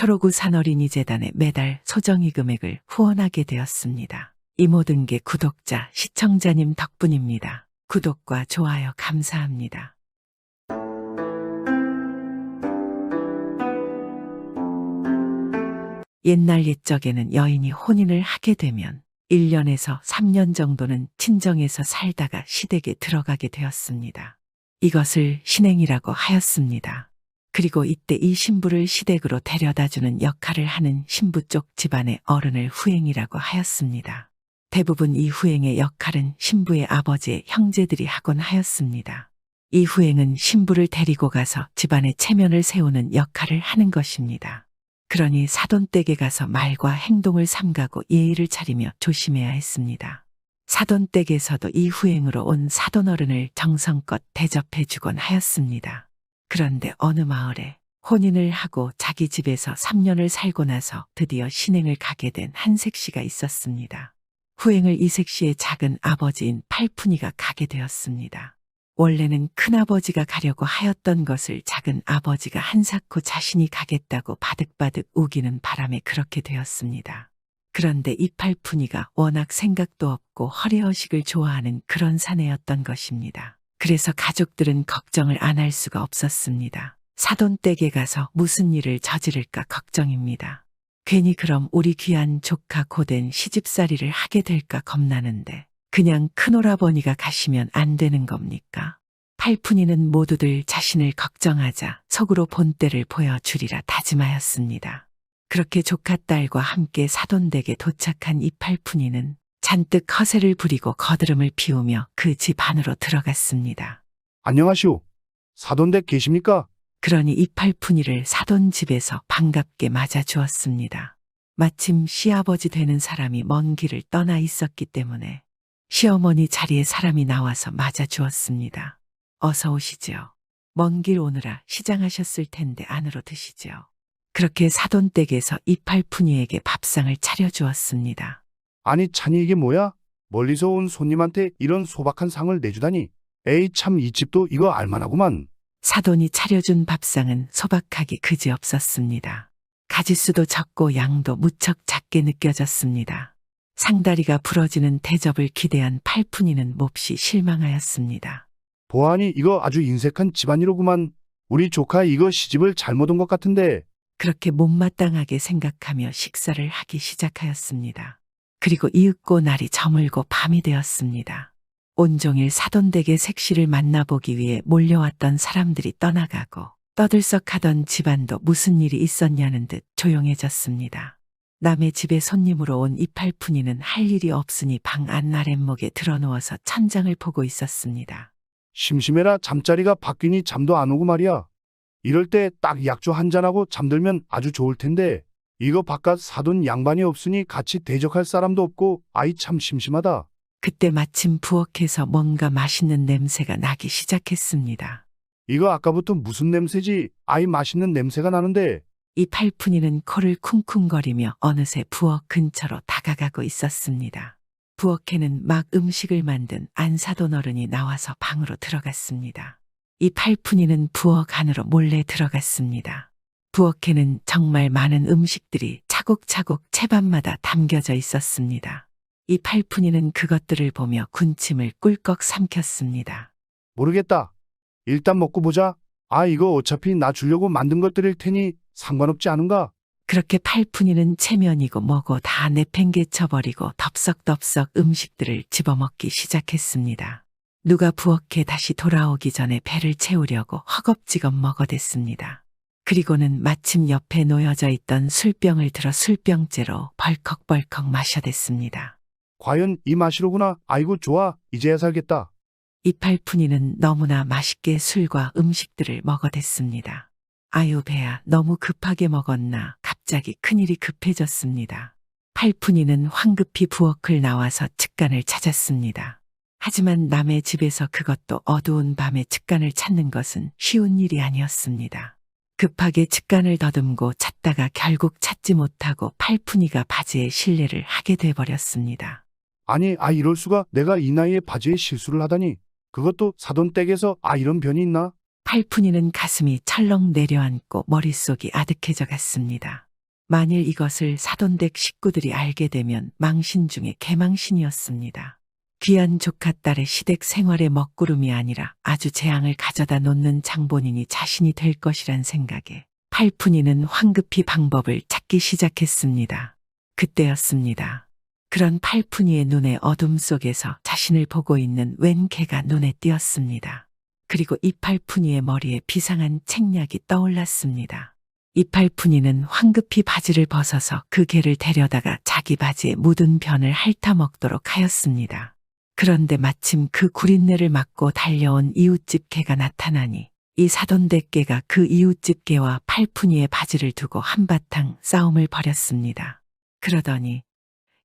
초록우 산어린이재단에 매달 소정의 금액을 후원하게 되었습니다. 이 모든 게 구독자, 시청자님 덕분입니다. 구독과 좋아요 감사합니다. 옛날 옛적에는 여인이 혼인을 하게 되면 1년에서 3년 정도는 친정에서 살다가 시댁에 들어가게 되었습니다. 이것을 신행이라고 하였습니다. 그리고 이때 이 신부를 시댁으로 데려다주는 역할을 하는 신부 쪽 집안의 어른을 후행이라고 하였습니다. 대부분 이 후행의 역할은 신부의 아버지의 형제들이 하곤 하였습니다. 이 후행은 신부를 데리고 가서 집안의 체면을 세우는 역할을 하는 것입니다. 그러니 사돈댁에 가서 말과 행동을 삼가고 예의를 차리며 조심해야 했습니다. 사돈댁에서도 이 후행으로 온 사돈어른을 정성껏 대접해주곤 하였습니다. 그런데 어느 마을에 혼인을 하고 자기 집에서 3년을 살고 나서 드디어 신행을 가게 된 한색씨가 있었습니다. 후행을 이색씨의 작은 아버지인 팔푼이가 가게 되었습니다. 원래는 큰아버지가 가려고 하였던 것을 작은 아버지가 한사코 자신이 가겠다고 바득바득 우기는 바람에 그렇게 되었습니다. 그런데 이 팔푼이가 워낙 생각도 없고 허례허식을 좋아하는 그런 사내였던 것입니다. 그래서 가족들은 걱정을 안 할 수가 없었습니다. 사돈댁에 가서 무슨 일을 저지를까 걱정입니다. 괜히 그럼 우리 귀한 조카 고된 시집살이를 하게 될까 겁나는데 그냥 큰오라버니가 가시면 안 되는 겁니까? 팔푼이는 모두들 자신을 걱정하자 속으로 본때를 보여주리라 다짐하였습니다. 그렇게 조카딸과 함께 사돈댁에 도착한 이 팔푼이는 잔뜩 허세를 부리고 거드름을 피우며 그 집 안으로 들어갔습니다. 안녕하시오. 사돈댁 계십니까? 그러니 이 팔푼이를 사돈 집에서 반갑게 맞아 주었습니다. 마침 시아버지 되는 사람이 먼 길을 떠나 있었기 때문에 시어머니 자리에 사람이 나와서 맞아 주었습니다. 어서 오시죠. 먼 길 오느라 시장하셨을 텐데 안으로 드시죠. 그렇게 사돈댁에서 이 팔푼이에게 밥상을 차려주었습니다. 아니 찬이 이게 뭐야? 멀리서 온 손님한테 이런 소박한 상을 내주다니. 에이 참 이 집도 이거 알만하구만. 사돈이 차려준 밥상은 소박하기 그지없었습니다. 가짓수도 적고 양도 무척 작게 느껴졌습니다. 상다리가 부러지는 대접을 기대한 팔푼이는 몹시 실망하였습니다. 보아하니 이거 아주 인색한 집안이로구만. 우리 조카 이거 시집을 잘못 온 것 같은데. 그렇게 못마땅하게 생각하며 식사를 하기 시작하였습니다. 그리고 이윽고 날이 저물고 밤이 되었습니다. 온종일 사돈댁의 색시를 만나보기 위해 몰려왔던 사람들이 떠나가고 떠들썩하던 집안도 무슨 일이 있었냐는 듯 조용해졌습니다. 남의 집에 손님으로 온 이팔푼이는 할 일이 없으니 방 안 아랫목에 드러누워서 천장을 보고 있었습니다. 심심해라 잠자리가 바뀌니 잠도 안 오고 말이야. 이럴 때 딱 약주 한잔하고 잠들면 아주 좋을 텐데 이거 바깥 사돈 양반이 없으니 같이 대적할 사람도 없고 아이 참 심심하다. 그때 마침 부엌에서 뭔가 맛있는 냄새가 나기 시작했습니다. 이거 아까부터 무슨 냄새지? 아이 맛있는 냄새가 나는데. 이 팔푼이는 코를 쿵쿵거리며 어느새 부엌 근처로 다가가고 있었습니다. 부엌에는 막 음식을 만든 안사돈 어른이 나와서 방으로 들어갔습니다. 이 팔푼이는 부엌 안으로 몰래 들어갔습니다. 부엌에는 정말 많은 음식들이 차곡차곡 채반마다 담겨져 있었습니다. 이 팔푼이는 그것들을 보며 군침을 꿀꺽 삼켰습니다. 모르겠다. 일단 먹고 보자. 아 이거 어차피 나 주려고 만든 것들일 테니 상관없지 않은가? 그렇게 팔푼이는 체면이고 뭐고 다 내팽개쳐버리고 덥석덥석 음식들을 집어먹기 시작했습니다. 누가 부엌에 다시 돌아오기 전에 배를 채우려고 허겁지겁 먹어댔습니다. 그리고는 마침 옆에 놓여져 있던 술병을 들어 술병째로 벌컥벌컥 마셔댔습니다. 과연 이 맛이로구나. 아이고 좋아. 이제야 살겠다. 이 팔푼이는 너무나 맛있게 술과 음식들을 먹어댔습니다. 아유 배야 너무 급하게 먹었나 갑자기 큰일이 급해졌습니다. 팔푼이는 황급히 부엌을 나와서 측간을 찾았습니다. 하지만 남의 집에서 그것도 어두운 밤에 측간을 찾는 것은 쉬운 일이 아니었습니다. 급하게 측간을 더듬고 찾다가 결국 찾지 못하고 팔푼이가 바지에 실례를 하게 돼버렸습니다. 아니 이럴 수가. 내가 이 나이에 바지에 실수를 하다니. 그것도 사돈댁에서 이런 변이 있나? 팔푼이는 가슴이 철렁 내려앉고 머릿속이 아득해져 갔습니다. 만일 이것을 사돈댁 식구들이 알게 되면 망신 중에 개망신이었습니다. 귀한 조카딸의 시댁 생활의 먹구름이 아니라 아주 재앙을 가져다 놓는 장본인이 자신이 될 것이란 생각에 팔푼이는 황급히 방법을 찾기 시작했습니다. 그때였습니다. 그런 팔푼이의 눈의 어둠 속에서 자신을 보고 있는 웬 개가 눈에 띄었습니다. 그리고 이 팔푼이의 머리에 비상한 책략이 떠올랐습니다. 이 팔푼이는 황급히 바지를 벗어서 그 개를 데려다가 자기 바지에 묻은 변을 핥아먹도록 하였습니다. 그런데 마침 그 구린내를 맡고 달려온 이웃집 개가 나타나니 이 사돈댁 개가 그 이웃집 개와 팔푼이의 바지를 두고 한바탕 싸움을 벌였습니다. 그러더니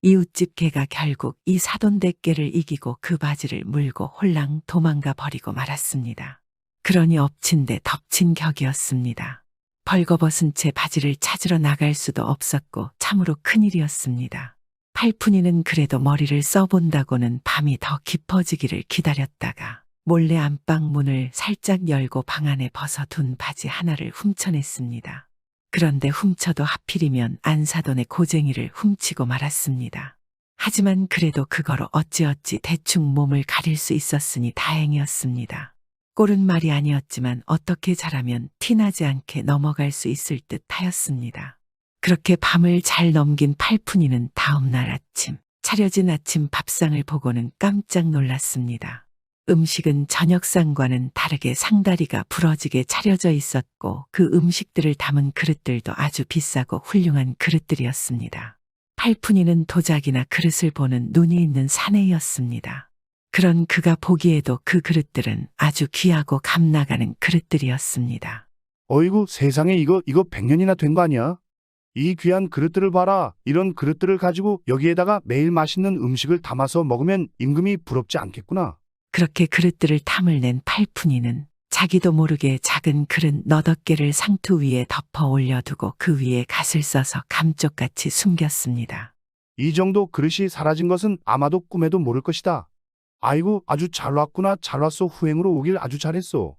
이웃집 개가 결국 이 사돈댁 개를 이기고 그 바지를 물고 홀랑 도망가 버리고 말았습니다. 그러니 엎친 데 덮친 격이었습니다. 벌거벗은 채 바지를 찾으러 나갈 수도 없었고 참으로 큰일이었습니다. 팔푼이는 그래도 머리를 써본다고는 밤이 더 깊어지기를 기다렸다가 몰래 안방 문을 살짝 열고 방 안에 벗어둔 바지 하나를 훔쳐냈습니다. 그런데 훔쳐도 하필이면 안사돈의 고쟁이를 훔치고 말았습니다. 하지만 그래도 그거로 어찌어찌 대충 몸을 가릴 수 있었으니 다행이었습니다. 꼴은 말이 아니었지만 어떻게 잘하면 티나지 않게 넘어갈 수 있을 듯 하였습니다. 그렇게 밤을 잘 넘긴 팔푼이는 다음날 아침, 차려진 아침 밥상을 보고는 깜짝 놀랐습니다. 음식은 저녁상과는 다르게 상다리가 부러지게 차려져 있었고 그 음식들을 담은 그릇들도 아주 비싸고 훌륭한 그릇들이었습니다. 팔푼이는 도자기나 그릇을 보는 눈이 있는 사내였습니다. 그런 그가 보기에도 그 그릇들은 아주 귀하고 값나가는 그릇들이었습니다. 어이구 세상에 이거 100년이나 된 거 아니야? 이 귀한 그릇들을 봐라. 이런 그릇들을 가지고 여기에다가 매일 맛있는 음식을 담아서 먹으면 임금이 부럽지 않겠구나. 그렇게 그릇들을 탐을 낸 팔푼이는 자기도 모르게 작은 그릇 너댓 개를 상투 위에 덮어 올려두고 그 위에 갓을 써서 감쪽같이 숨겼습니다. 이 정도 그릇이 사라진 것은 아마도 꿈에도 모를 것이다. 아이고 아주 잘 왔구나. 잘 왔소. 후행으로 오길 아주 잘했소.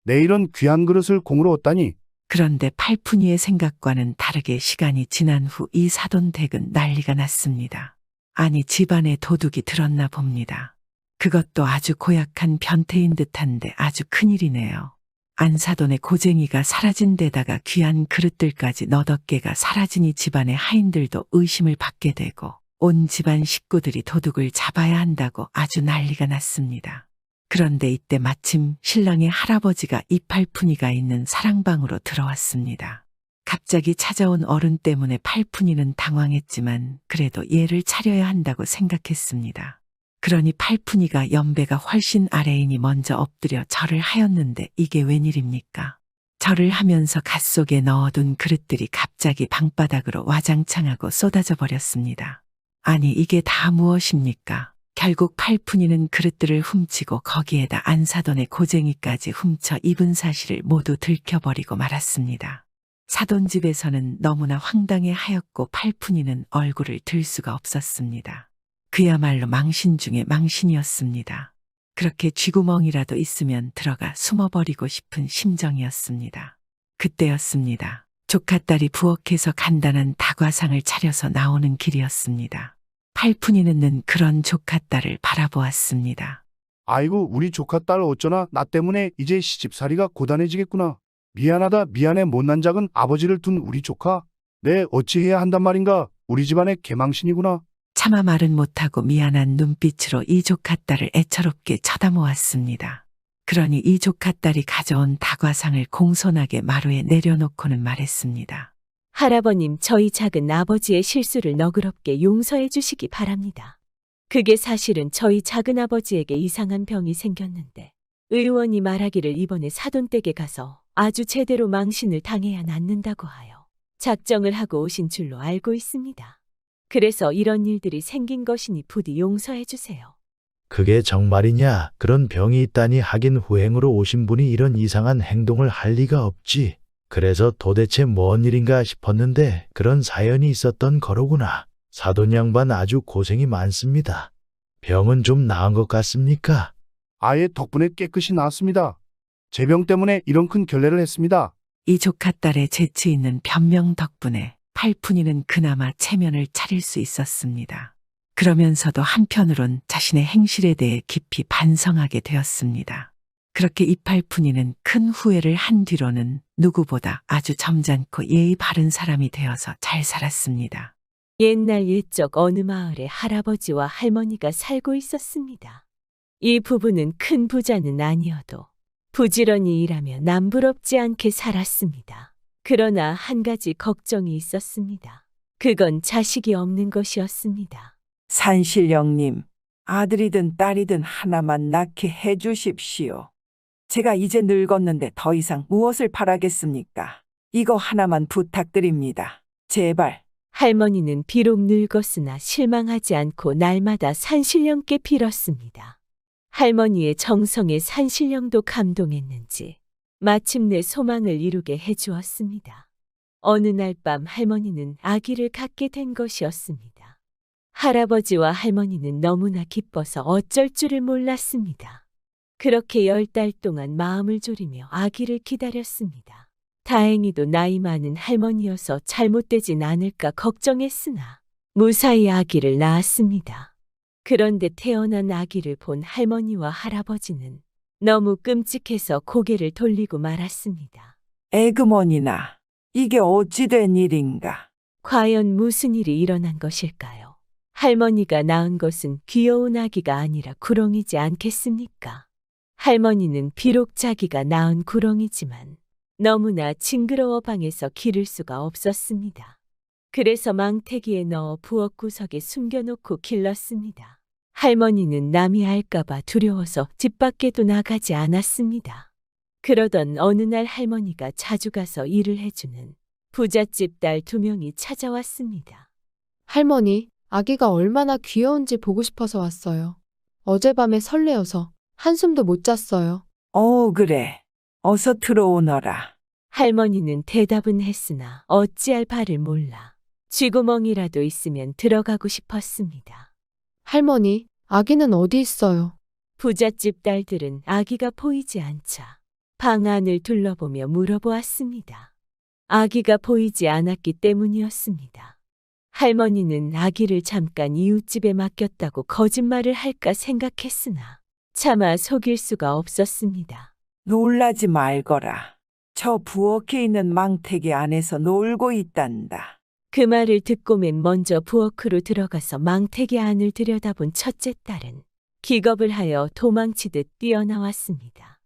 내 이런 귀한 그릇을 공으로 얻다니. 그런데 팔푼이의 생각과는 다르게 시간이 지난 후 이 사돈댁은 난리가 났습니다. 아니 집안에 도둑이 들었나 봅니다. 그것도 아주 고약한 변태인 듯한데 아주 큰일이네요. 안사돈의 고쟁이가 사라진 데다가 귀한 그릇들까지 너댓 개가 사라지니 집안의 하인들도 의심을 받게 되고 온 집안 식구들이 도둑을 잡아야 한다고 아주 난리가 났습니다. 그런데 이때 마침 신랑의 할아버지가 이 팔푼이가 있는 사랑방으로 들어왔습니다. 갑자기 찾아온 어른 때문에 팔푼이는 당황했지만 그래도 예를 차려야 한다고 생각했습니다. 그러니 팔푼이가 연배가 훨씬 아래이니 먼저 엎드려 절을 하였는데 이게 웬일입니까? 절을 하면서 갓 속에 넣어둔 그릇들이 갑자기 방바닥으로 와장창하고 쏟아져 버렸습니다. 아니 이게 다 무엇입니까? 결국 팔푼이는 그릇들을 훔치고 거기에다 안사돈의 고쟁이까지 훔쳐 입은 사실을 모두 들켜버리고 말았습니다. 사돈 집에서는 너무나 황당해 하였고 팔푼이는 얼굴을 들 수가 없었습니다. 그야말로 망신 중에 망신이었습니다. 그렇게 쥐구멍이라도 있으면 들어가 숨어버리고 싶은 심정이었습니다. 그때였습니다. 조카딸이 부엌에서 간단한 다과상을 차려서 나오는 길이었습니다. 팔푼이는 그런 조카딸을 바라보았습니다. 아이고 우리 조카딸 어쩌나 나 때문에 이제 시집살이가 고단해지겠구나. 미안하다. 미안해. 못난 작은 아버지를 둔 우리 조카. 내 어찌해야 한단 말인가. 우리 집안의 개망신이구나. 차마 말은 못하고 미안한 눈빛으로 이 조카딸을 애처롭게 쳐다보았습니다. 그러니 이 조카딸이 가져온 다과상을 공손하게 마루에 내려놓고는 말했습니다. 할아버님, 저희 작은 아버지의 실수를 너그럽게 용서해 주시기 바랍니다. 그게 사실은 저희 작은 아버지에게 이상한 병이 생겼는데 의원이 말하기를 이번에 사돈댁에 가서 아주 제대로 망신을 당해야 낫는다고 하여 작정을 하고 오신 줄로 알고 있습니다. 그래서 이런 일들이 생긴 것이니 부디 용서해 주세요. 그게 정말이냐? 그런 병이 있다니. 하긴 후행으로 오신 분이 이런 이상한 행동을 할 리가 없지. 그래서 도대체 뭔 일인가 싶었는데 그런 사연이 있었던 거로구나. 사돈 양반 아주 고생이 많습니다. 병은 좀 나은 것 같습니까? 아예 덕분에 깨끗이 나았습니다. 제 병 때문에 이런 큰 결례를 했습니다. 이 조카딸의 재치 있는 변명 덕분에 팔푼이는 그나마 체면을 차릴 수 있었습니다. 그러면서도 한편으론 자신의 행실에 대해 깊이 반성하게 되었습니다. 그렇게 이팔푼이는 큰 후회를 한 뒤로는 누구보다 아주 점잖고 예의 바른 사람이 되어서 잘 살았습니다. 옛날 옛적 어느 마을에 할아버지와 할머니가 살고 있었습니다. 이 부부는 큰 부자는 아니어도 부지런히 일하며 남부럽지 않게 살았습니다. 그러나 한 가지 걱정이 있었습니다. 그건 자식이 없는 것이었습니다. 산신령님, 아들이든 딸이든 하나만 낳게 해 주십시오. 제가 이제 늙었는데 더 이상 무엇을 바라겠습니까? 이거 하나만 부탁드립니다. 제발. 할머니는 비록 늙었으나 실망하지 않고 날마다 산신령께 빌었습니다. 할머니의 정성에 산신령도 감동했는지 마침내 소망을 이루게 해주었습니다. 어느 날 밤 할머니는 아기를 갖게 된 것이었습니다. 할아버지와 할머니는 너무나 기뻐서 어쩔 줄을 몰랐습니다. 그렇게 10달 동안 마음을 졸이며 아기를 기다렸습니다. 다행히도 나이 많은 할머니여서 잘못되진 않을까 걱정했으나 무사히 아기를 낳았습니다. 그런데 태어난 아기를 본 할머니와 할아버지는 너무 끔찍해서 고개를 돌리고 말았습니다. 에그머니나, 이게 어찌 된 일인가? 과연 무슨 일이 일어난 것일까요? 할머니가 낳은 것은 귀여운 아기가 아니라 구렁이지 않겠습니까? 할머니는 비록 자기가 낳은 구렁이지만 너무나 징그러워 방에서 기를 수가 없었습니다. 그래서 망태기에 넣어 부엌 구석에 숨겨놓고 길렀습니다. 할머니는 남이 알까봐 두려워서 집 밖에도 나가지 않았습니다. 그러던 어느 날 할머니가 자주 가서 일을 해주는 부잣집 딸 2명이 찾아왔습니다. 할머니, 아기가 얼마나 귀여운지 보고 싶어서 왔어요. 어젯밤에 설레어서 한숨도 못 잤어요. 그래. 어서 들어오너라. 할머니는 대답은 했으나 어찌할 바를 몰라 쥐구멍이라도 있으면 들어가고 싶었습니다. 할머니, 아기는 어디 있어요? 부잣집 딸들은 아기가 보이지 않자 방 안을 둘러보며 물어보았습니다. 아기가 보이지 않았기 때문이었습니다. 할머니는 아기를 잠깐 이웃집에 맡겼다고 거짓말을 할까 생각했으나 차마 속일 수가 없었습니다. 놀라지 말거라. 저 부엌에 있는 망태기 안에서 놀고 있단다. 그 말을 듣고 맨 먼저 부엌으로 들어가서 망태기 안을 들여다본 첫째 딸은 기겁을 하여 도망치듯 뛰어나왔습니다.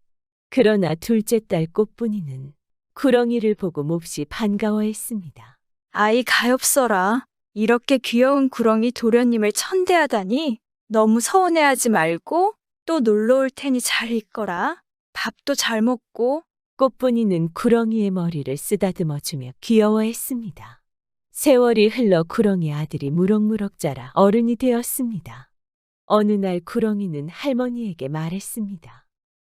그러나 둘째 딸 꽃분이는 구렁이를 보고 몹시 반가워했습니다. 아이 가엾어라. 이렇게 귀여운 구렁이 도련님을 천대하다니 너무 서운해하지 말고 또 놀러 올 테니 잘 있거라. 밥도 잘 먹고. 꽃분이는 구렁이의 머리를 쓰다듬어주며 귀여워했습니다. 세월이 흘러 구렁이 아들이 무럭무럭 자라 어른이 되었습니다. 어느 날 구렁이는 할머니에게 말했습니다.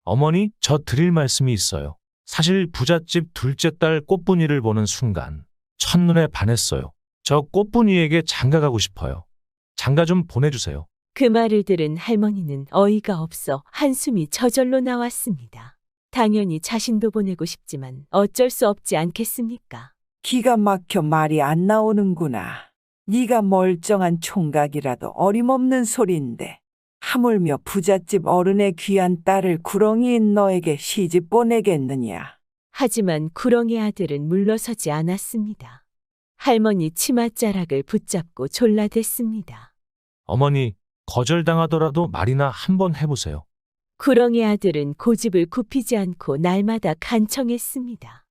어머니, 저 드릴 말씀이 있어요. 사실 부잣집 둘째 딸 꽃분이를 보는 순간 첫눈에 반했어요. 저 꽃분이에게 장가가고 싶어요. 장가 좀 보내주세요. 그 말을 들은 할머니는 어이가 없어 한숨이 저절로 나왔습니다. 당연히 자신도 보내고 싶지만 어쩔 수 없지 않겠습니까? 기가 막혀 말이 안 나오는구나. 네가 멀쩡한 총각이라도 어림없는 소린데 하물며 부잣집 어른의 귀한 딸을 구렁이인 너에게 시집 보내겠느냐. 하지만 구렁이 아들은 물러서지 않았습니다. 할머니 치맛자락을 붙잡고 졸라댔습니다. 어머니, 거절당하더라도 말이나 한번 해보세요. 구렁이 아들은 고집을 굽히지 않고 날마다 간청했습니다.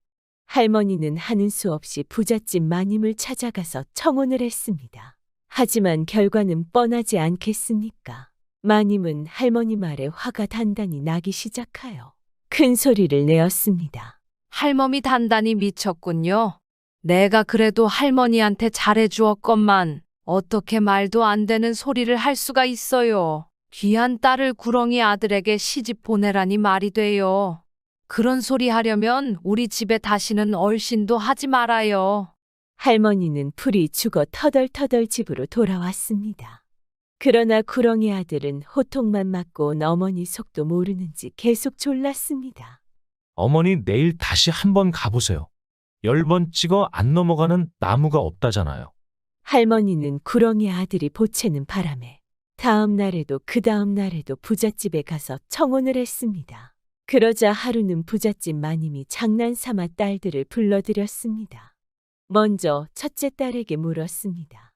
할머니는 하는 수 없이 부잣집 마님을 찾아가서 청혼을 했습니다. 하지만 결과는 뻔하지 않겠습니까? 마님은 할머니 말에 화가 단단히 나기 시작하여 큰 소리를 내었습니다. 할멈이 단단히 미쳤군요. 내가 그래도 할머니한테 잘해주었건만 어떻게 말도 안 되는 소리를 할 수가 있어요. 귀한 딸을 구렁이 아들에게 시집 보내라니 말이 돼요. 그런 소리 하려면 우리 집에 다시는 얼씬도 하지 말아요. 할머니는 풀이 죽어 터덜터덜 집으로 돌아왔습니다. 그러나 구렁이 아들은 호통만 맞고 온 어머니 속도 모르는지 계속 졸랐습니다. 어머니, 내일 다시 한번 가보세요. 10번 찍어 안 넘어가는 나무가 없다잖아요. 할머니는 구렁이 아들이 보채는 바람에 다음 날에도 그 다음 날에도 부잣집에 가서 청혼을 했습니다. 그러자 하루는 부잣집 마님이 장난삼아 딸들을 불러들였습니다. 먼저 첫째 딸에게 물었습니다.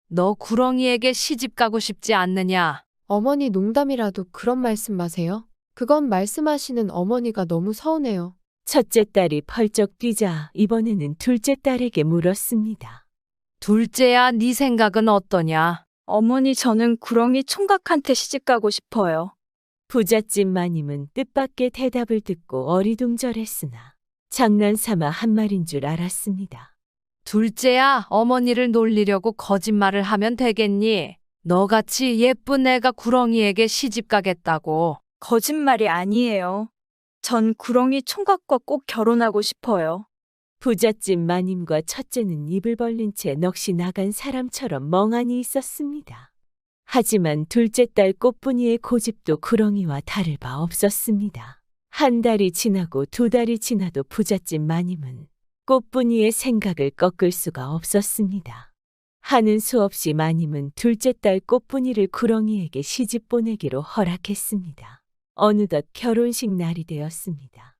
너 구렁이에게 시집 가고 싶지 않느냐? 어머니 농담이라도 그런 말씀 마세요. 그건 말씀하시는 어머니가 너무 서운해요. 첫째 딸이 펄쩍 뛰자 이번에는 둘째 딸에게 물었습니다. 둘째야, 네 생각은 어떠냐? 어머니, 저는 구렁이 총각한테 시집 가고 싶어요. 부잣집 마님은 뜻밖의 대답을 듣고 어리둥절했으나 장난삼아 한 말인 줄 알았습니다. 둘째야, 어머니를 놀리려고 거짓말을 하면 되겠니? 너같이 예쁜 애가 구렁이에게 시집 가겠다고. 거짓말이 아니에요. 전 구렁이 총각과 꼭 결혼하고 싶어요. 부잣집 마님과 첫째는 입을 벌린 채 넋이 나간 사람처럼 멍하니 있었습니다. 하지만 둘째 딸 꽃분이의 고집도 구렁이와 다를 바 없었습니다. 한 달이 지나고 두 달이 지나도 부잣집 마님은 꽃분이의 생각을 꺾을 수가 없었습니다. 하는 수 없이 마님은 둘째 딸 꽃분이를 구렁이에게 시집 보내기로 허락했습니다. 어느덧 결혼식 날이 되었습니다.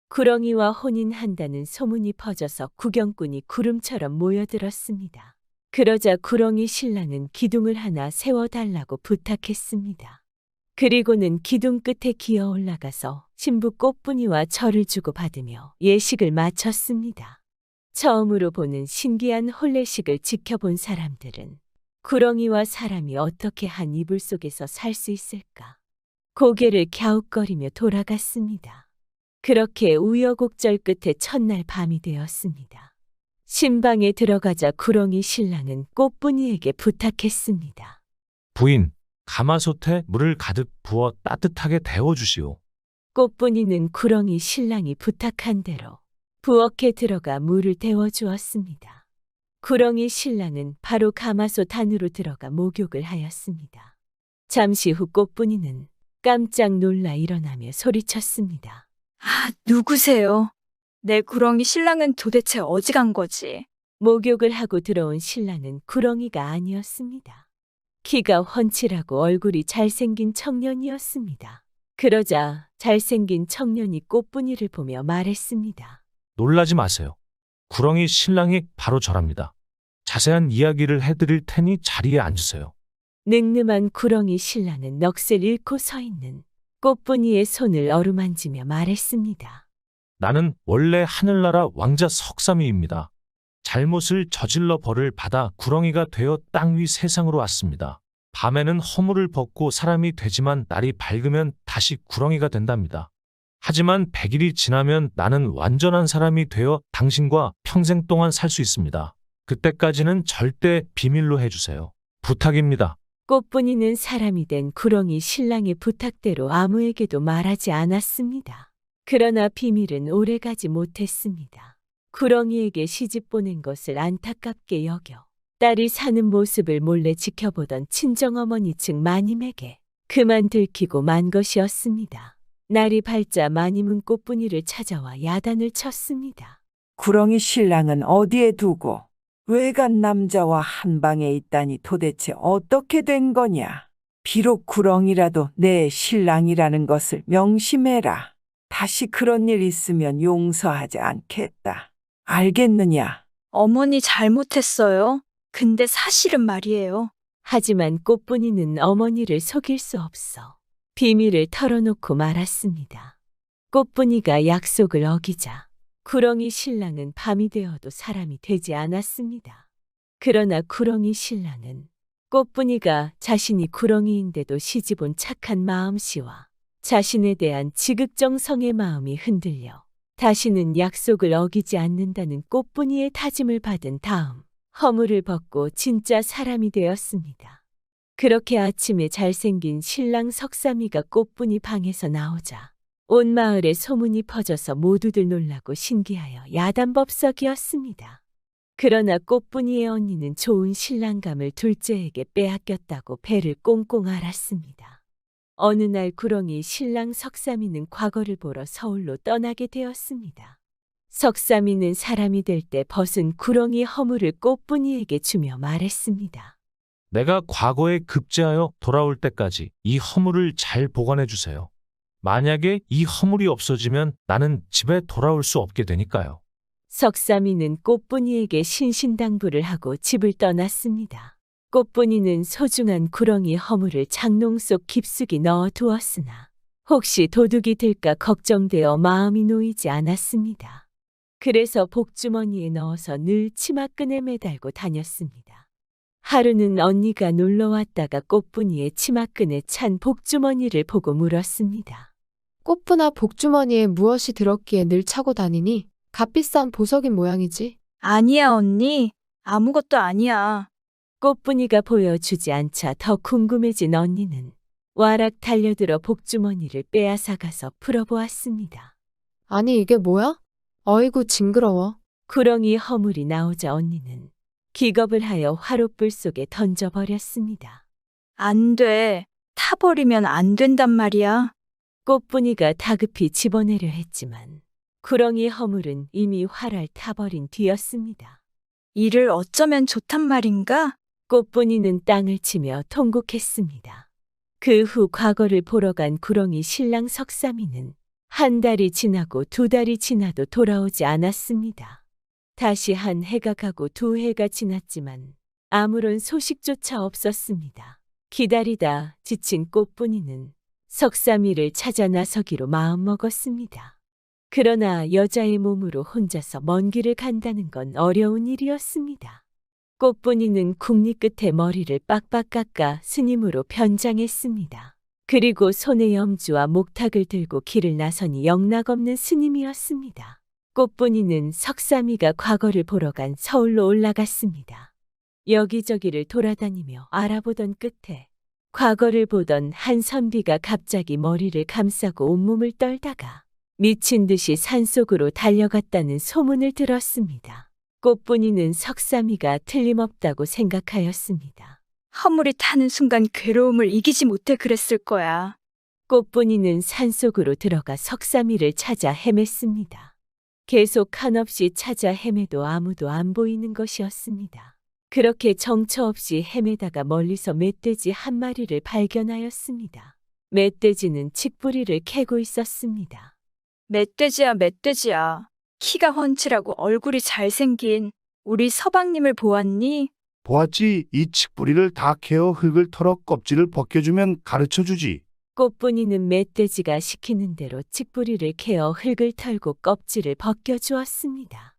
구렁이와 혼인한다는 소문이 퍼져서 구경꾼이 구름처럼 모여들었습니다. 그러자 구렁이 신랑은 기둥을 하나 세워달라고 부탁했습니다. 그리고는 기둥 끝에 기어 올라가서 신부 꽃분이와 절을 주고받으며 예식을 마쳤습니다. 처음으로 보는 신기한 혼례식을 지켜본 사람들은 구렁이와 사람이 어떻게 한 이불 속에서 살 수 있을까? 고개를 갸웃거리며 돌아갔습니다. 그렇게 우여곡절 끝에 첫날 밤이 되었습니다. 신방에 들어가자 구렁이 신랑은 꽃분이에게 부탁했습니다. 부인, 가마솥에 물을 가득 부어 따뜻하게 데워주시오. 꽃분이는 구렁이 신랑이 부탁한 대로 부엌에 들어가 물을 데워주었습니다. 구렁이 신랑은 바로 가마솥 안으로 들어가 목욕을 하였습니다. 잠시 후 꽃분이는 깜짝 놀라 일어나며 소리쳤습니다. 아, 누구세요? 내 구렁이 신랑은 도대체 어디 간 거지? 목욕을 하고 들어온 신랑은 구렁이가 아니었습니다. 키가 훤칠하고 얼굴이 잘생긴 청년이었습니다. 그러자 잘생긴 청년이 꽃분이를 보며 말했습니다. 놀라지 마세요. 구렁이 신랑이 바로 저랍니다. 자세한 이야기를 해드릴 테니 자리에 앉으세요. 늠름한 구렁이 신랑은 넋을 잃고 서 있는 꽃분이의 손을 어루만지며 말했습니다. 나는 원래 하늘나라 왕자 석삼이입니다. 잘못을 저질러 벌을 받아 구렁이가 되어 땅 위 세상으로 왔습니다. 밤에는 허물을 벗고 사람이 되지만 날이 밝으면 다시 구렁이가 된답니다. 하지만 100일이 지나면 나는 완전한 사람이 되어 당신과 평생 동안 살 수 있습니다. 그때까지는 절대 비밀로 해주세요. 부탁입니다. 꽃분이는 사람이 된 구렁이 신랑의 부탁대로 아무에게도 말하지 않았습니다. 그러나 비밀은 오래가지 못했습니다. 구렁이에게 시집 보낸 것을 안타깝게 여겨 딸이 사는 모습을 몰래 지켜보던 친정어머니 측 마님에게 그만 들키고 만 것이었습니다. 날이 밝자 마님은 꽃분이를 찾아와 야단을 쳤습니다. 구렁이 신랑은 어디에 두고 외간 남자와 한 방에 있다니 도대체 어떻게 된 거냐? 비록 구렁이라도 내 신랑이라는 것을 명심해라. 다시 그런 일 있으면 용서하지 않겠다. 알겠느냐? 어머니 잘못했어요. 근데 사실은 말이에요. 하지만 꽃분이는 어머니를 속일 수 없어 비밀을 털어놓고 말았습니다. 꽃분이가 약속을 어기자 구렁이 신랑은 밤이 되어도 사람이 되지 않았습니다. 그러나 구렁이 신랑은 꽃분이가 자신이 구렁이인데도 시집온 착한 마음씨와 자신에 대한 지극정성의 마음이 흔들려 다시는 약속을 어기지 않는다는 꽃분이의 다짐을 받은 다음 허물을 벗고 진짜 사람이 되었습니다. 그렇게 아침에 잘생긴 신랑 석삼이가 꽃분이 방에서 나오자 온 마을에 소문이 퍼져서 모두들 놀라고 신기하여 야단법석이었습니다. 그러나 꽃분이의 언니는 좋은 신랑감을 둘째에게 빼앗겼다고 배를 꽁꽁 앓았습니다. 어느 날 구렁이 신랑 석삼이는 과거를 보러 서울로 떠나게 되었습니다. 석삼이는 사람이 될 때 벗은 구렁이 허물을 꽃분이에게 주며 말했습니다. 내가 과거에 급제하여 돌아올 때까지 이 허물을 잘 보관해 주세요. 만약에 이 허물이 없어지면 나는 집에 돌아올 수 없게 되니까요. 석삼이는 꽃분이에게 신신당부를 하고 집을 떠났습니다. 꽃분이는 소중한 구렁이 허물을 장롱 속 깊숙이 넣어 두었으나 혹시 도둑이 들까 걱정되어 마음이 놓이지 않았습니다. 그래서 복주머니에 넣어서 늘 치마끈에 매달고 다녔습니다. 하루는 언니가 놀러 왔다가 꽃분이의 치마끈에 찬 복주머니를 보고 물었습니다. 꽃분아, 복주머니에 무엇이 들었기에 늘 차고 다니니? 값비싼 보석인 모양이지. 아니야, 언니. 아무것도 아니야. 꽃분이가 보여주지 않자 더 궁금해진 언니는 와락 달려들어 복주머니를 빼앗아 가서 풀어보았습니다. 아니, 이게 뭐야? 어이구, 징그러워. 구렁이 허물이 나오자 언니는 기겁을 하여 화롯불 속에 던져버렸습니다. 안 돼. 타버리면 안 된단 말이야. 꽃분이가 다급히 집어내려 했지만 구렁이 허물은 이미 활활 타버린 뒤였습니다. 이를 어쩌면 좋단 말인가? 꽃분이는 땅을 치며 통곡했습니다. 그 후 과거를 보러 간 구렁이 신랑 석삼이는 한 달이 지나고 두 달이 지나도 돌아오지 않았습니다. 다시 한 해가 가고 두 해가 지났지만 아무런 소식조차 없었습니다. 기다리다 지친 꽃분이는 석삼이를 찾아 나서기로 마음먹었습니다. 그러나 여자의 몸으로 혼자서 먼 길을 간다는 건 어려운 일이었습니다. 꽃분이는 국리 끝에 머리를 빡빡 깎아 스님으로 변장했습니다. 그리고 손에 염주와 목탁을 들고 길을 나서니 영락없는 스님이었습니다. 꽃분이는 석삼이가 과거를 보러 간 서울로 올라갔습니다. 여기저기를 돌아다니며 알아보던 끝에 과거를 보던 한 선비가 갑자기 머리를 감싸고 온몸을 떨다가 미친 듯이 산속으로 달려갔다는 소문을 들었습니다. 꽃분이는 석삼이가 틀림없다고 생각하였습니다. 허물이 타는 순간 괴로움을 이기지 못해 그랬을 거야. 꽃분이는 산속으로 들어가 석삼이를 찾아 헤맸습니다. 계속 한없이 찾아 헤매도 아무도 안 보이는 것이었습니다. 그렇게 정처 없이 헤매다가 멀리서 멧돼지 한 마리를 발견하였습니다. 멧돼지는 칡뿌리를 캐고 있었습니다. 멧돼지야, 멧돼지야. 키가 훤칠하고 얼굴이 잘생긴 우리 서방님을 보았니? 보았지. 이 칡뿌리를 다 캐어 흙을 털어 껍질을 벗겨주면 가르쳐주지. 꽃분이는 멧돼지가 시키는 대로 칡뿌리를 캐어 흙을 털고 껍질을 벗겨주었습니다.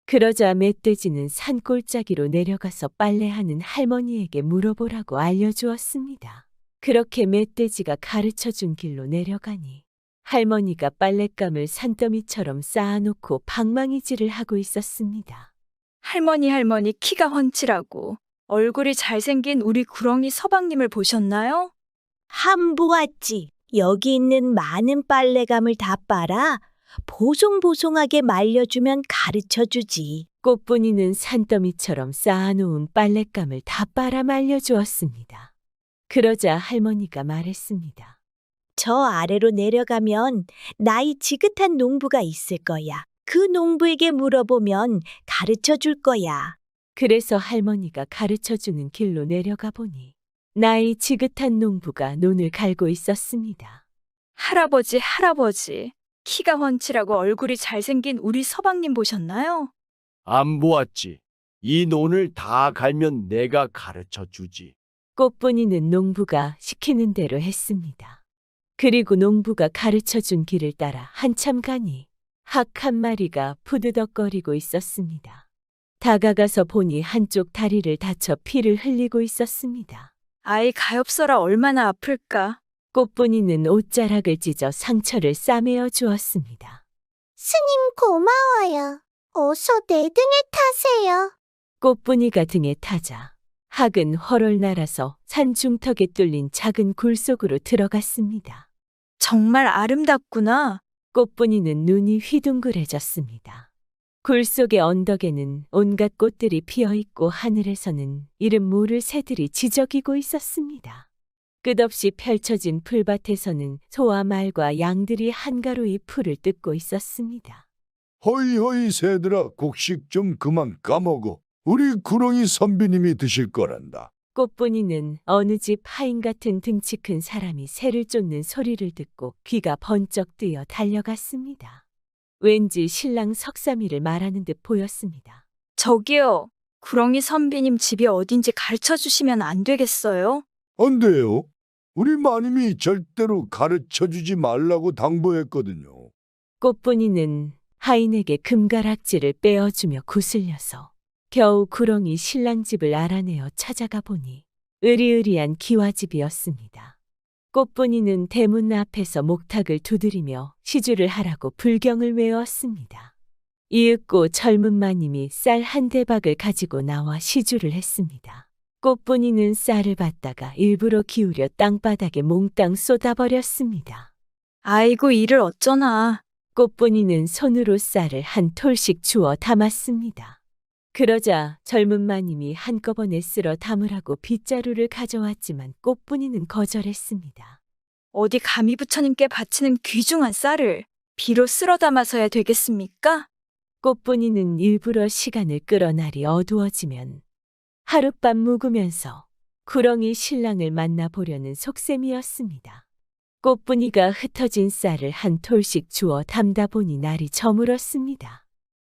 그러자 멧돼지는 산골짜기로 내려가서 빨래하는 할머니에게 물어보라고 알려주었습니다. 그렇게 멧돼지가 가르쳐준 길로 내려가니 할머니가 빨랫감을 산더미처럼 쌓아놓고 방망이질을 하고 있었습니다. 할머니 키가 훤칠하고 얼굴이 잘생긴 우리 구렁이 서방님을 보셨나요? 한 보았지. 여기 있는 많은 빨래감을 다 빨아 보송보송하게 말려주면 가르쳐주지. 꽃분이는 산더미처럼 쌓아놓은 빨랫감을 다 빨아 말려주었습니다. 그러자 할머니가 말했습니다. 저 아래로 내려가면 나이 지긋한 농부가 있을 거야. 그 농부에게 물어보면 가르쳐줄 거야. 그래서 할머니가 가르쳐주는 길로 내려가 보니 나이 지긋한 농부가 논을 갈고 있었습니다. 할아버지. 키가 훤칠하고 얼굴이 잘생긴 우리 서방님 보셨나요? 안 보았지. 이 논을 다 갈면 내가 가르쳐 주지. 꽃분이는 농부가 시키는 대로 했습니다. 그리고 농부가 가르쳐준 길을 따라 한참 가니 학 한 마리가 푸드덕거리고 있었습니다. 다가가서 보니 한쪽 다리를 다쳐 피를 흘리고 있었습니다. 아이 가엾어라 얼마나 아플까. 꽃분이는 옷자락을 찢어 상처를 싸매어 주었습니다. 스님 고마워요. 어서 내 등에 타세요. 꽃분이가 등에 타자 학은 헐헐 날아서 산 중턱에 뚫린 작은 굴 속으로 들어갔습니다. 정말 아름답구나. 꽃분이는 눈이 휘둥그레졌습니다. 굴 속의 언덕에는 온갖 꽃들이 피어있고 하늘에서는 이름 모를 새들이 지저귀고 있었습니다. 끝없이 펼쳐진 풀밭에서는 소와 말과 양들이 한가로이 풀을 뜯고 있었습니다. 허이허이 새들아, 곡식 좀 그만 까먹어. 우리 구렁이 선비님이 드실 거란다. 꽃분이는 어느 집 하인 같은 등치 큰 사람이 새를 쫓는 소리를 듣고 귀가 번쩍 뜨여 달려갔습니다. 왠지 신랑 석삼이를 말하는 듯 보였습니다. 저기요. 구렁이 선비님 집이 어딘지 가르쳐 주시면 안 되겠어요? 안 돼요. 우리 마님이 절대로 가르쳐 주지 말라고 당부했거든요. 꽃분이는 하인에게 금가락지를 빼어주며 구슬려서 겨우 구렁이 신랑 집을 알아내어 찾아가 보니 으리으리한 기와집이었습니다. 꽃분이는 대문 앞에서 목탁을 두드리며 시주를 하라고 불경을 외웠습니다. 이윽고 젊은 마님이 쌀 한 대박을 가지고 나와 시주를 했습니다. 꽃분이는 쌀을 받다가 일부러 기울여 땅바닥에 몽땅 쏟아버렸습니다. 아이고 이를 어쩌나. 꽃분이는 손으로 쌀을 한 톨씩 주워 담았습니다. 그러자 젊은 마님이 한꺼번에 쓸어 담으라고 빗자루를 가져왔지만 꽃분이는 거절했습니다. 어디 감히 부처님께 바치는 귀중한 쌀을 비로 쓸어 담아서야 되겠습니까? 꽃분이는 일부러 시간을 끌어 날이 어두워지면 하룻밤 묵으면서 구렁이 신랑을 만나보려는 속셈이었습니다. 꽃분이가 흩어진 쌀을 한 톨씩 주워 담다 보니 날이 저물었습니다.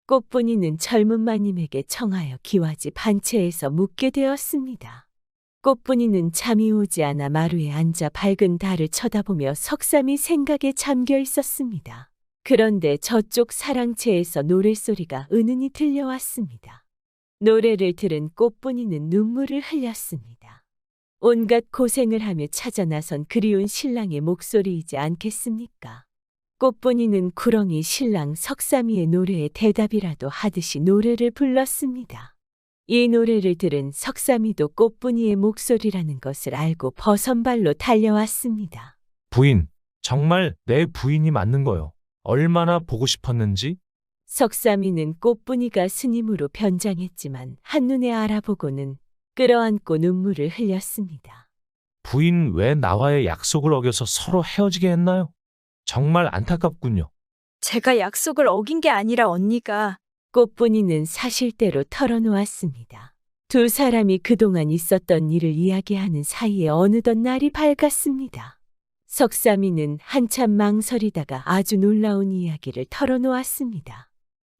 꽃분이는 젊은 마님에게 청하여 기와집 한 채에서 묵게 되었습니다. 꽃분이는 잠이 오지 않아 마루에 앉아 밝은 달을 쳐다보며 석삼이 생각에 잠겨 있었습니다. 그런데 저쪽 사랑채에서 노랫소리가 은은히 들려왔습니다. 노래를 들은 꽃분이는 눈물을 흘렸습니다. 온갖 고생을 하며 찾아 나선 그리운 신랑의 목소리이지 않겠습니까? 꽃분이는 구렁이 신랑 석삼이의 노래에 대답이라도 하듯이 노래를 불렀습니다. 이 노래를 들은 석삼이도 꽃분이의 목소리라는 것을 알고 버선발로 달려왔습니다. 부인, 정말 내 부인이 맞는 거요. 얼마나 보고 싶었는지. 석삼이는 꽃분이가 스님으로 변장했지만 한눈에 알아보고는 끌어안고 눈물을 흘렸습니다. 부인 왜 나와의 약속을 어겨서 서로 헤어지게 했나요? 정말 안타깝군요. 제가 약속을 어긴 게 아니라 언니가. 꽃분이는 사실대로 털어놓았습니다. 두 사람이 그동안 있었던 일을 이야기하는 사이에 어느덧 날이 밝았습니다. 석삼이는 한참 망설이다가 아주 놀라운 이야기를 털어놓았습니다.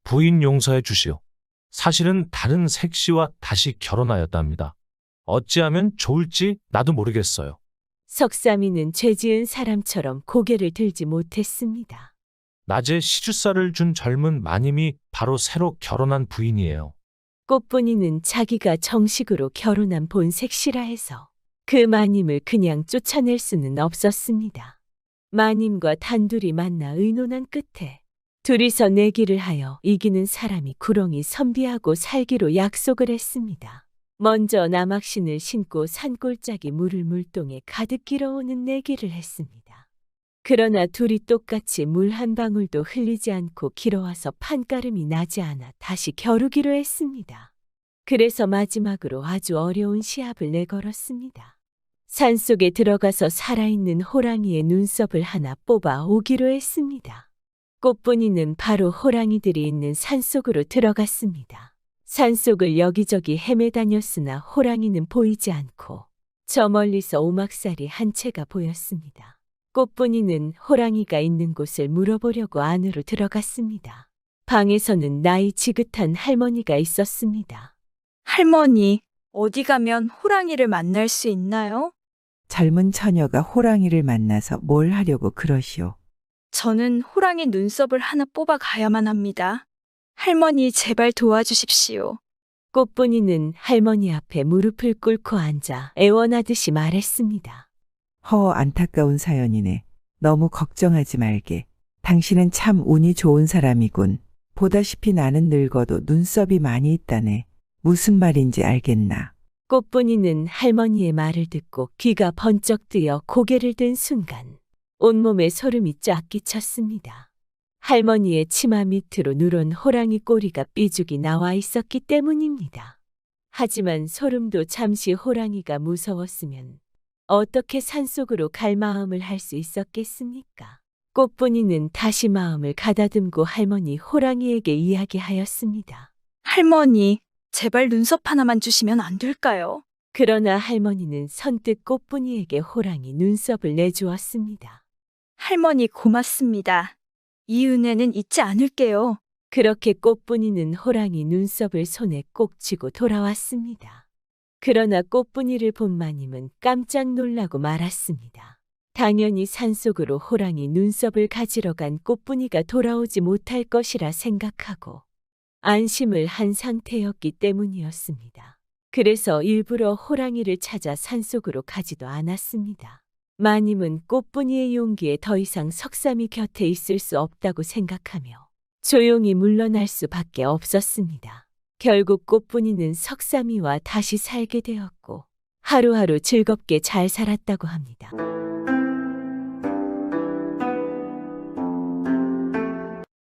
부인 용서해 주시오. 사실은 다른 색시와 다시 결혼하였답니다. 어찌하면 좋을지 나도 모르겠어요. 석삼이는 죄지은 사람처럼 고개를 들지 못했습니다. 낮에 시주쌀을 준 젊은 마님이 바로 새로 결혼한 부인이에요. 꽃분이는 자기가 정식으로 결혼한 본색시라 해서 그 마님을 그냥 쫓아낼 수는 없었습니다. 마님과 단둘이 만나 의논한 끝에 둘이서 내기를 하여 이기는 사람이 구렁이 선비하고 살기로 약속을 했습니다. 먼저 남학신을 신고 산골짜기 물을 물동에 가득 길어오는 내기를 했습니다. 그러나 둘이 똑같이 물 한 방울도 흘리지 않고 길어와서 판가름이 나지 않아 다시 겨루기로 했습니다. 그래서 마지막으로 아주 어려운 시합을 내걸었습니다. 산속에 들어가서 살아있는 호랑이의 눈썹을 하나 뽑아 오기로 했습니다. 꽃분이는 바로 호랑이들이 있는 산속으로 들어갔습니다. 산속을 여기저기 헤매다녔으나 호랑이는 보이지 않고 저 멀리서 오막살이 한 채가 보였습니다. 꽃분이는 호랑이가 있는 곳을 물어보려고 안으로 들어갔습니다. 방에서는 나이 지긋한 할머니가 있었습니다. 할머니, 어디 가면 호랑이를 만날 수 있나요? 젊은 처녀가 호랑이를 만나서 뭘 하려고 그러시오. 저는 호랑이 눈썹을 하나 뽑아 가야만 합니다. 할머니 제발 도와주십시오. 꽃분이는 할머니 앞에 무릎을 꿇고 앉아 애원하듯이 말했습니다. 안타까운 사연이네. 너무 걱정하지 말게. 당신은 참 운이 좋은 사람이군. 보다시피 나는 늙어도 눈썹이 많이 있다네. 무슨 말인지 알겠나? 꽃분이는 할머니의 말을 듣고 귀가 번쩍 뜨여 고개를 든 순간 온몸에 소름이 쫙 끼쳤습니다. 할머니의 치마 밑으로 누런 호랑이 꼬리가 삐죽이 나와 있었기 때문입니다. 하지만 소름도 잠시 호랑이가 무서웠으면 어떻게 산속으로 갈 마음을 할 수 있었겠습니까? 꽃분이는 다시 마음을 가다듬고 할머니 호랑이에게 이야기하였습니다. 할머니, 제발 눈썹 하나만 주시면 안 될까요? 그러나 할머니는 선뜻 꽃분이에게 호랑이 눈썹을 내주었습니다. 할머니 고맙습니다. 이 은혜는 잊지 않을게요. 그렇게 꽃분이는 호랑이 눈썹을 손에 꼭 쥐고 돌아왔습니다. 그러나 꽃분이를 본 마님은 깜짝 놀라고 말았습니다. 당연히 산속으로 호랑이 눈썹을 가지러 간 꽃분이가 돌아오지 못할 것이라 생각하고 안심을 한 상태였기 때문이었습니다. 그래서 일부러 호랑이를 찾아 산속으로 가지도 않았습니다. 마님은 꽃분이의 용기에 더 이상 석삼이 곁에 있을 수 없다고 생각하며 조용히 물러날 수밖에 없었습니다. 결국 꽃분이는 석삼이와 다시 살게 되었고 하루하루 즐겁게 잘 살았다고 합니다.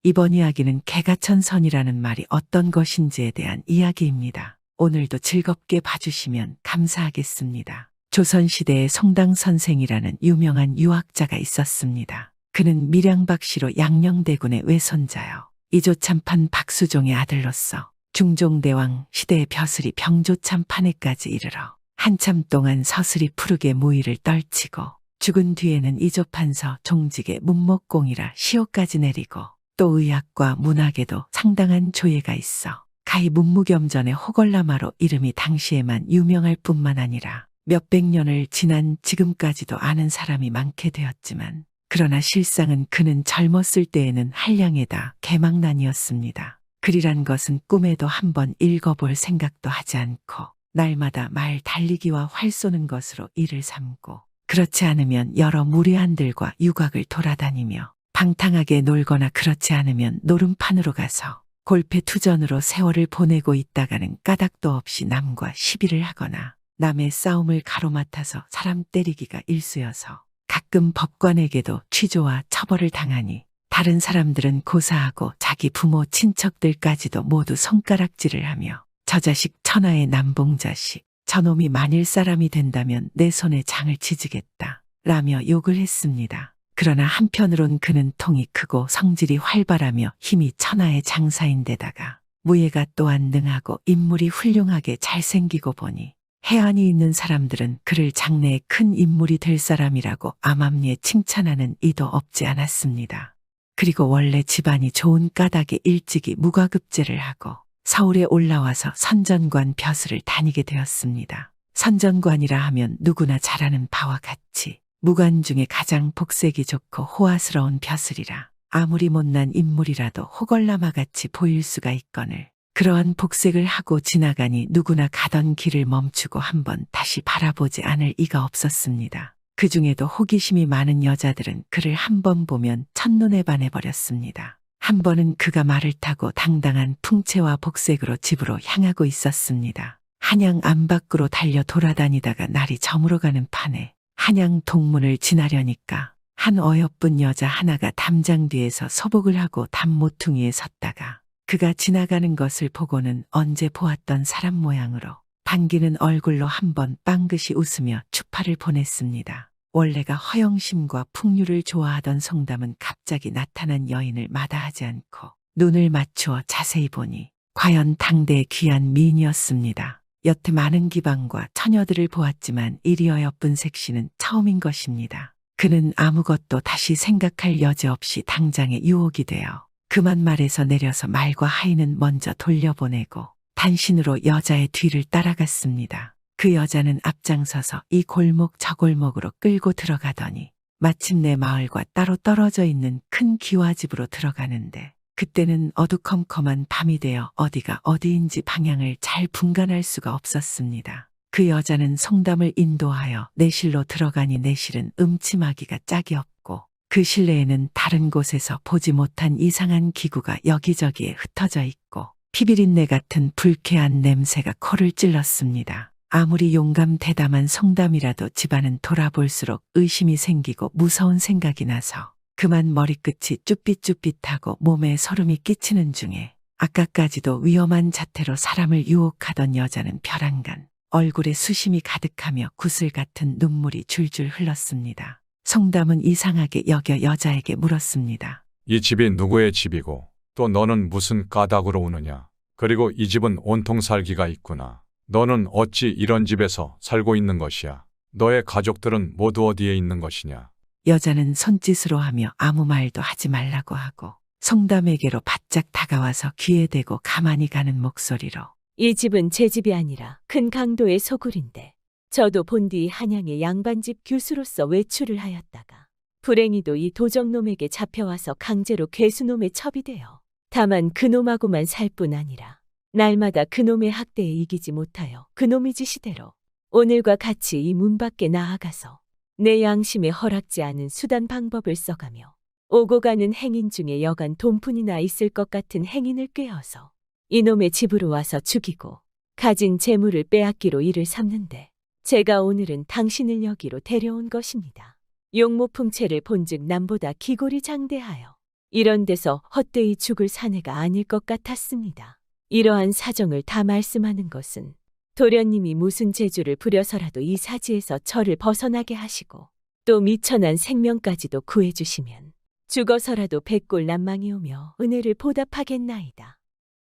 이번 이야기는 개가천선이라는 말이 어떤 것인지에 대한 이야기입니다. 오늘도 즐겁게 봐주시면 감사하겠습니다. 조선시대에 송당선생이라는 유명한 유학자가 있었습니다. 그는 밀양박씨로 양녕대군의 외손자요. 이조참판 박수종의 아들로서 중종대왕 시대의 벼슬이 병조참판에까지 이르러 한참 동안 서슬이 푸르게 무의를 떨치고 죽은 뒤에는 이조판서 종직의 문목공이라 시호까지 내리고 또 의학과 문학에도 상당한 조예가 있어 가히 문무겸전의 호걸라마로 이름이 당시에만 유명할 뿐만 아니라 몇백 년을 지난 지금까지도 아는 사람이 많게 되었지만 그러나 실상은 그는 젊었을 때에는 한량에다 개망난이었습니다. 글이란 것은 꿈에도 한번 읽어볼 생각도 하지 않고 날마다 말 달리기와 활 쏘는 것으로 일을 삼고 그렇지 않으면 여러 무례한들과 유곽을 돌아다니며 방탕하게 놀거나 그렇지 않으면 노름판으로 가서 골패투전으로 세월을 보내고 있다가는 까닭도 없이 남과 시비를 하거나 남의 싸움을 가로맡아서 사람 때리기가 일쑤여서 가끔 법관에게도 취조와 처벌을 당하니 다른 사람들은 고사하고 자기 부모 친척들까지도 모두 손가락질을 하며 저 자식 천하의 남봉자식 저놈이 만일 사람이 된다면 내 손에 장을 치지겠다 라며 욕을 했습니다. 그러나 한편으론 그는 통이 크고 성질이 활발하며 힘이 천하의 장사인데다가 무예가 또한 능하고 인물이 훌륭하게 잘생기고 보니 해안이 있는 사람들은 그를 장래에 큰 인물이 될 사람이라고 암암리에 칭찬하는 이도 없지 않았습니다. 그리고 원래 집안이 좋은 까닭에 일찍이 무과급제를 하고 서울에 올라와서 선전관 벼슬을 다니게 되었습니다. 선전관이라 하면 누구나 잘 아는 바와 같이 무관 중에 가장 복색이 좋고 호화스러운 벼슬이라 아무리 못난 인물이라도 호걸나마같이 보일 수가 있거늘 그러한 복색을 하고 지나가니 누구나 가던 길을 멈추고 한번 다시 바라보지 않을 이가 없었습니다. 그 중에도 호기심이 많은 여자들은 그를 한 번 보면 첫눈에 반해버렸습니다. 한 번은 그가 말을 타고 당당한 풍채와 복색으로 집으로 향하고 있었습니다. 한양 안 밖으로 달려 돌아다니다가 날이 저물어가는 판에 한양 동문을 지나려니까 한 어여쁜 여자 하나가 담장 뒤에서 소복을 하고 담 모퉁이에 섰다가 그가 지나가는 것을 보고는 언제 보았던 사람 모양으로 반기는 얼굴로 한번 빵긋이 웃으며 추파를 보냈습니다. 원래가 허영심과 풍류를 좋아하던 송담은 갑자기 나타난 여인을 마다하지 않고 눈을 맞추어 자세히 보니 과연 당대의 귀한 미인이었습니다. 여태 많은 기방과 처녀들을 보았지만 이리 어여쁜 색시는 처음인 것입니다. 그는 아무것도 다시 생각할 여지 없이 당장에 유혹이 되어 그만 말에서 내려서 말과 하인은 먼저 돌려보내고 단신으로 여자의 뒤를 따라갔습니다. 그 여자는 앞장서서 이 골목 저 골목으로 끌고 들어가더니 마침내 마을과 따로 떨어져 있는 큰 기와집으로 들어가는데 그때는 어두컴컴한 밤이 되어 어디가 어디인지 방향을 잘 분간할 수가 없었습니다. 그 여자는 송담을 인도하여 내실로 들어가니 내실은 음침하기가 짝이 없고 그 실내에는 다른 곳에서 보지 못한 이상한 기구가 여기저기에 흩어져 있고 피비린내 같은 불쾌한 냄새가 코를 찔렀습니다. 아무리 용감 대담한 송담이라도 집안은 돌아볼수록 의심이 생기고 무서운 생각이 나서 그만 머리끝이 쭈삣쭈삣하고 몸에 소름이 끼치는 중에 아까까지도 위험한 자태로 사람을 유혹하던 여자는 벼랑간 얼굴에 수심이 가득하며 구슬 같은 눈물이 줄줄 흘렀습니다. 송담은 이상하게 여겨 여자에게 물었습니다. 이 집이 누구의 집이고 또 너는 무슨 까닭으로 오느냐. 그리고 이 집은 온통 살기가 있구나. 너는 어찌 이런 집에서 살고 있는 것이야. 너의 가족들은 모두 어디에 있는 것이냐. 여자는 손짓으로 하며 아무 말도 하지 말라고 하고 송담에게로 바짝 다가와서 귀에 대고 가만히 가는 목소리로 이 집은 제 집이 아니라 큰 강도의 소굴인데 저도 본디 한양의 양반집 교수로서 외출을 하였다가 불행히도 이 도적놈에게 잡혀와서 강제로 괴수놈에 첩이되어 다만 그놈하고만 살 뿐 아니라 날마다 그놈의 학대에 이기지 못하여 그놈의 지시대로 오늘과 같이 이 문 밖에 나아가서 내 양심에 허락지 않은 수단 방법을 써가며 오고 가는 행인 중에 여간 돈푼이나 있을 것 같은 행인을 꾀어서 이놈의 집으로 와서 죽이고 가진 재물을 빼앗기로 이를 삼는데 제가 오늘은 당신을 여기로 데려온 것입니다. 용모풍채를 본즉 남보다 기골이 장대하여 이런 데서 헛되이 죽을 사내가 아닐 것 같았습니다. 이러한 사정을 다 말씀하는 것은 도련님이 무슨 재주를 부려서라도 이 사지에서 저를 벗어나게 하시고 또 미천한 생명까지도 구해주시면 죽어서라도 백골난망이 오며 은혜를 보답하겠나이다.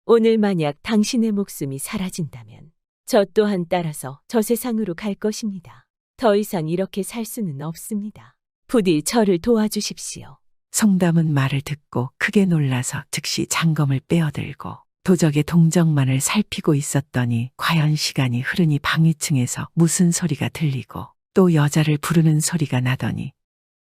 오늘 만약 당신의 목숨이 사라진다면 저 또한 따라서 저 세상으로 갈 것입니다. 더 이상 이렇게 살 수는 없습니다. 부디 저를 도와주십시오. 송담은 말을 듣고 크게 놀라서 즉시 장검을 빼어들고 도적의 동정만을 살피고 있었더니 과연 시간이 흐르니 방 위층에서 무슨 소리가 들리고 또 여자를 부르는 소리가 나더니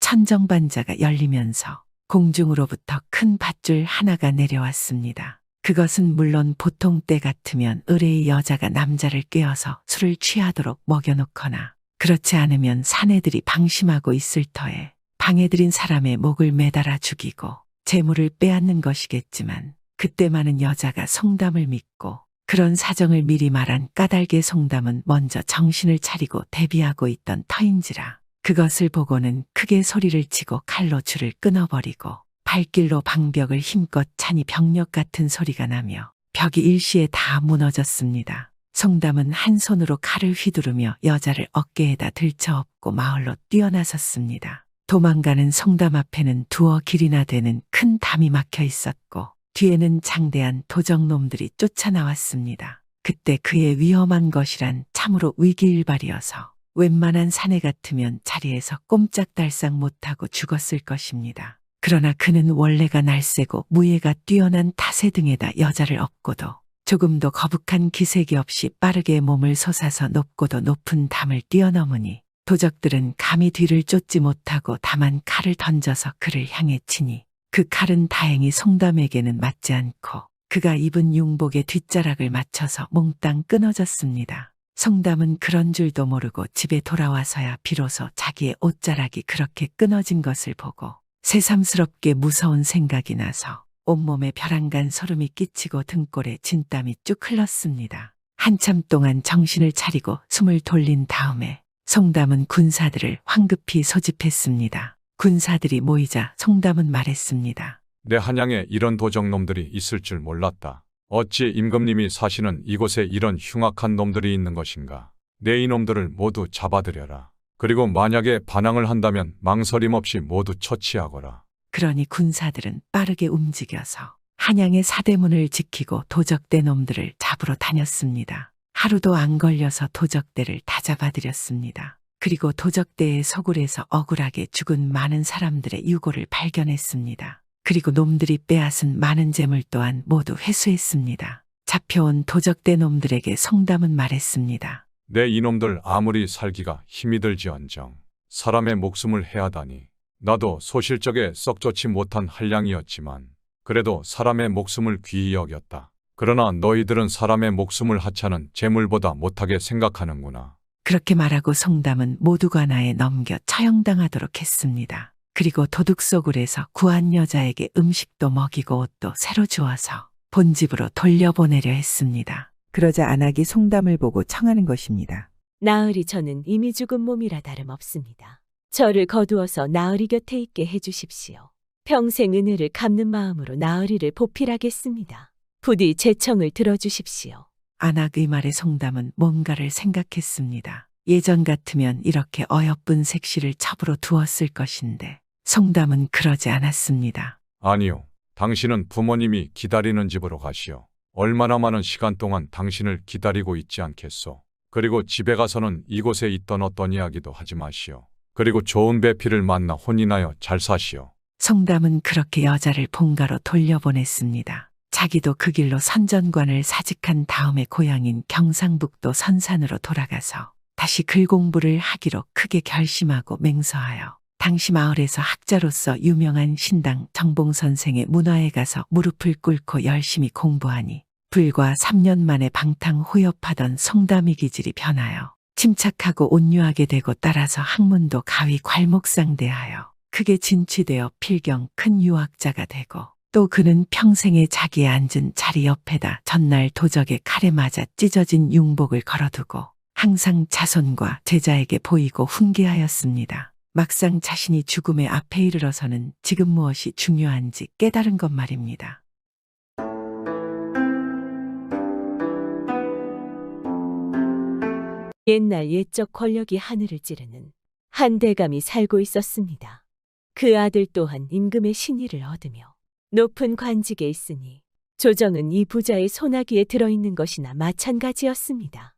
천정반자가 열리면서 공중으로부터 큰 밧줄 하나가 내려왔습니다. 그것은 물론 보통 때 같으면 의뢰의 여자가 남자를 꿰어서 술을 취하도록 먹여놓거나 그렇지 않으면 사내들이 방심하고 있을 터에 방해 들인 사람의 목을 매달아 죽이고 재물을 빼앗는 것이겠지만 그때만은 여자가 송담을 믿고 그런 사정을 미리 말한 까닭의 송담은 먼저 정신을 차리고 대비하고 있던 터인지라 그것을 보고는 크게 소리를 치고 칼로 줄을 끊어버리고 발길로 방벽을 힘껏 차니 벽력 같은 소리가 나며 벽이 일시에 다 무너졌습니다. 송담은 한 손으로 칼을 휘두르며 여자를 어깨에다 들쳐업고 마을로 뛰어나섰습니다. 도망가는 송담 앞에는 두어 길이나 되는 큰 담이 막혀 있었고 뒤에는 장대한 도적놈들이 쫓아나왔습니다. 그때 그의 위험한 것이란 참으로 위기일발이어서 웬만한 사내 같으면 자리에서 꼼짝달싹 못하고 죽었을 것입니다. 그러나 그는 원래가 날쌔고 무예가 뛰어난 타세 등에다 여자를 업고도 조금도 거북한 기색이 없이 빠르게 몸을 솟아서 높고도 높은 담을 뛰어넘으니 도적들은 감히 뒤를 쫓지 못하고 다만 칼을 던져서 그를 향해 치니 그 칼은 다행히 송담에게는 맞지 않고 그가 입은 융복의 뒷자락을 맞춰서 몽땅 끊어졌습니다. 송담은 그런 줄도 모르고 집에 돌아와서야 비로소 자기의 옷자락이 그렇게 끊어진 것을 보고 새삼스럽게 무서운 생각이 나서 온몸에 벼랑간 소름이 끼치고 등골에 진땀이 쭉 흘렀습니다. 한참 동안 정신을 차리고 숨을 돌린 다음에 송담은 군사들을 황급히 소집했습니다. 군사들이 모이자 송담은 말했습니다. 내 한양에 이런 도적놈들이 있을 줄 몰랐다. 어찌 임금님이 사시는 이곳에 이런 흉악한 놈들이 있는 것인가. 내 이놈들을 모두 잡아들여라. 그리고 만약에 반항을 한다면 망설임 없이 모두 처치하거라. 그러니 군사들은 빠르게 움직여서 한양의 사대문을 지키고 도적대 놈들을 잡으러 다녔습니다. 하루도 안 걸려서 도적대를 다 잡아들였습니다. 그리고 도적대의 소굴에서 억울하게 죽은 많은 사람들의 유골을 발견했습니다. 그리고 놈들이 빼앗은 많은 재물 또한 모두 회수했습니다. 잡혀온 도적대 놈들에게 송담은 말했습니다. 내 이놈들 아무리 살기가 힘이 들지언정 사람의 목숨을 해하다니. 나도 소실적에 썩 좋지 못한 한량이었지만 그래도 사람의 목숨을 귀히 여겼다. 그러나 너희들은 사람의 목숨을 하찮은 재물보다 못하게 생각하는구나. 그렇게 말하고 송담은 모두 관아에 넘겨 처형당하도록 했습니다. 그리고 도둑소굴에서 구한 여자에게 음식도 먹이고 옷도 새로 주어서 본집으로 돌려보내려 했습니다. 그러자 안악이 송담을 보고 청하는 것입니다. 나으리 저는 이미 죽은 몸이라 다름없습니다. 저를 거두어서 나으리 곁에 있게 해주십시오. 평생 은혜를 갚는 마음으로 나으리를 보필하겠습니다. 부디 제 청을 들어주십시오. 안악의 말에 송담은 뭔가를 생각했습니다. 예전 같으면 이렇게 어여쁜 색시를 첩으로 두었을 것인데 송담은 그러지 않았습니다. 아니요. 당신은 부모님이 기다리는 집으로 가시오. 얼마나 많은 시간 동안 당신을 기다리고 있지 않겠소. 그리고 집에 가서는 이곳에 있던 어떤 이야기도 하지 마시오. 그리고 좋은 배필을 만나 혼인하여 잘 사시오. 송담은 그렇게 여자를 본가로 돌려보냈습니다. 자기도 그 길로 선전관을 사직한 다음에 고향인 경상북도 선산으로 돌아가서 다시 글 공부를 하기로 크게 결심하고 맹서하여 당시 마을에서 학자로서 유명한 신당 정봉 선생의 문화에 가서 무릎을 꿇고 열심히 공부하니 불과 3년 만에 방탕호협하던 송담의 기질이 변하여 침착하고 온유하게 되고 따라서 학문도 가히 괄목상대하여 크게 진취되어 필경 큰 유학자가 되고 또 그는 평생에 자기의 앉은 자리 옆에다 전날 도적의 칼에 맞아 찢어진 융복을 걸어두고 항상 자손과 제자에게 보이고 훈계하였습니다. 막상 자신이 죽음의 앞에 이르러서는 지금 무엇이 중요한지 깨달은 것 말입니다. 옛날 옛적 권력이 하늘을 찌르는 한 대감이 살고 있었습니다. 그 아들 또한 임금의 신의를 얻으며 높은 관직에 있으니 조정은 이 부자의 소나기에 들어있는 것이나 마찬가지였습니다.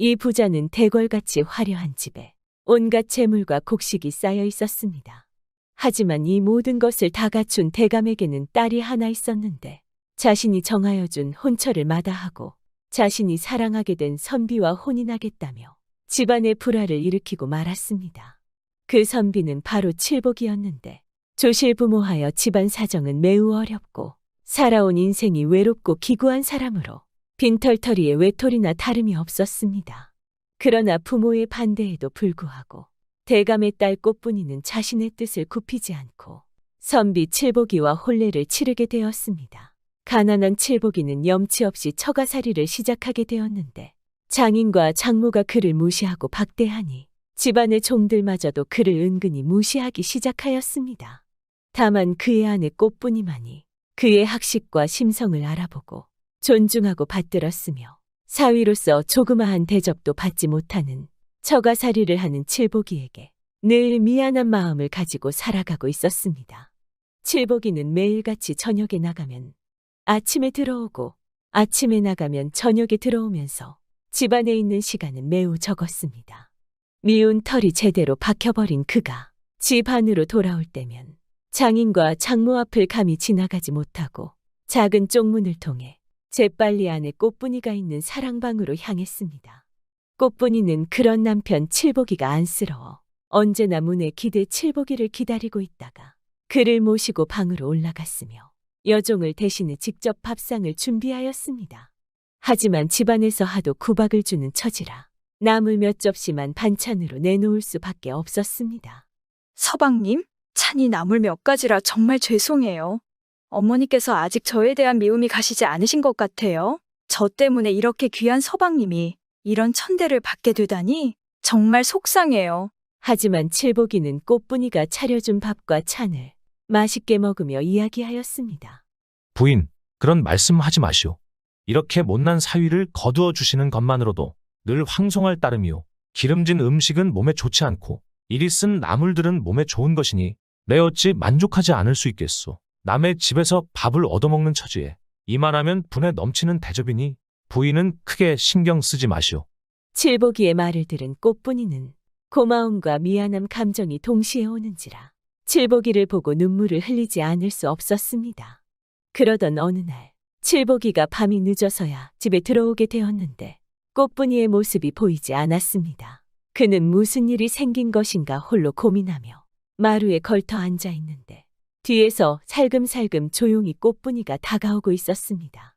이 부자는 대궐같이 화려한 집에 온갖 재물과 곡식이 쌓여 있었습니다. 하지만 이 모든 것을 다 갖춘 대감에게는 딸이 하나 있었는데 자신이 정하여 준 혼처를 마다하고 자신이 사랑하게 된 선비와 혼인하겠다며 집안의 불화를 일으키고 말았습니다. 그 선비는 바로 칠복이었는데 조실부모하여 집안 사정은 매우 어렵고 살아온 인생이 외롭고 기구한 사람으로 빈털터리에 외톨이나 다름이 없었습니다. 그러나 부모의 반대에도 불구하고 대감의 딸 꽃분이는 자신의 뜻을 굽히지 않고 선비 칠복이와 혼례를 치르게 되었습니다. 가난한 칠복이는 염치 없이 처가살이를 시작하게 되었는데 장인과 장모가 그를 무시하고 박대하니 집안의 종들마저도 그를 은근히 무시하기 시작하였습니다. 다만 그의 아내 꽃분이만이 그의 학식과 심성을 알아보고 존중하고 받들었으며 사위로서 조그마한 대접도 받지 못하는 처가살이를 하는 칠복이에게 늘 미안한 마음을 가지고 살아가고 있었습니다. 칠복이는 매일같이 저녁에 나가면 아침에 들어오고 아침에 나가면 저녁에 들어오면서 집안에 있는 시간은 매우 적었습니다. 미운 털이 제대로 박혀버린 그가 집 안으로 돌아올 때면 장인과 장모 앞을 감히 지나가지 못하고 작은 쪽문을 통해 재빨리 안에 꽃분이가 있는 사랑방으로 향했습니다. 꽃분이는 그런 남편 칠복이가 안쓰러워 언제나 문에 기대 칠복이를 기다리고 있다가 그를 모시고 방으로 올라갔으며 여종을 대신해 직접 밥상을 준비하였습니다. 하지만 집안에서 하도 구박을 주는 처지라 나물 몇 접시만 반찬으로 내놓을 수밖에 없었습니다. 서방님, 찬이 나물 몇 가지라 정말 죄송해요. 어머니께서 아직 저에 대한 미움이 가시지 않으신 것 같아요. 저 때문에 이렇게 귀한 서방님이 이런 천대를 받게 되다니 정말 속상해요. 하지만 칠복이는 꽃분이가 차려준 밥과 찬을 맛있게 먹으며 이야기하였습니다. 부인, 그런 말씀하지 마시오. 이렇게 못난 사위를 거두어 주시는 것만으로도 늘 황송할 따름이오. 기름진 음식은 몸에 좋지 않고 이리 쓴 나물들은 몸에 좋은 것이니 내 어찌 만족하지 않을 수 있겠소. 남의 집에서 밥을 얻어먹는 처지에 이만하면 분에 넘치는 대접이니 부인은 크게 신경 쓰지 마시오. 칠복이의 말을 들은 꽃분이는 고마움과 미안함 감정이 동시에 오는지라 칠복이를 보고 눈물을 흘리지 않을 수 없었습니다. 그러던 어느 날 칠복이가 밤이 늦어서야 집에 들어오게 되었는데 꽃분이의 모습이 보이지 않았습니다. 그는 무슨 일이 생긴 것인가 홀로 고민하며 마루에 걸터 앉아 있는데 뒤에서 살금살금 조용히 꽃분이가 다가오고 있었습니다.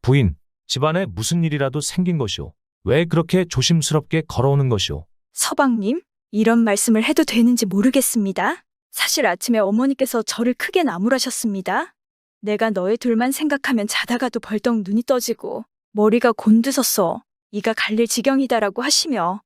부인, 집안에 무슨 일이라도 생긴 것이오. 왜 그렇게 조심스럽게 걸어오는 것이오? 서방님, 이런 말씀을 해도 되는지 모르겠습니다. 사실 아침에 어머니께서 저를 크게 나무라셨습니다. 내가 너희 둘만 생각하면 자다가도 벌떡 눈이 떠지고 머리가 곤두섰어. 이가 갈릴 지경이다라고 하시며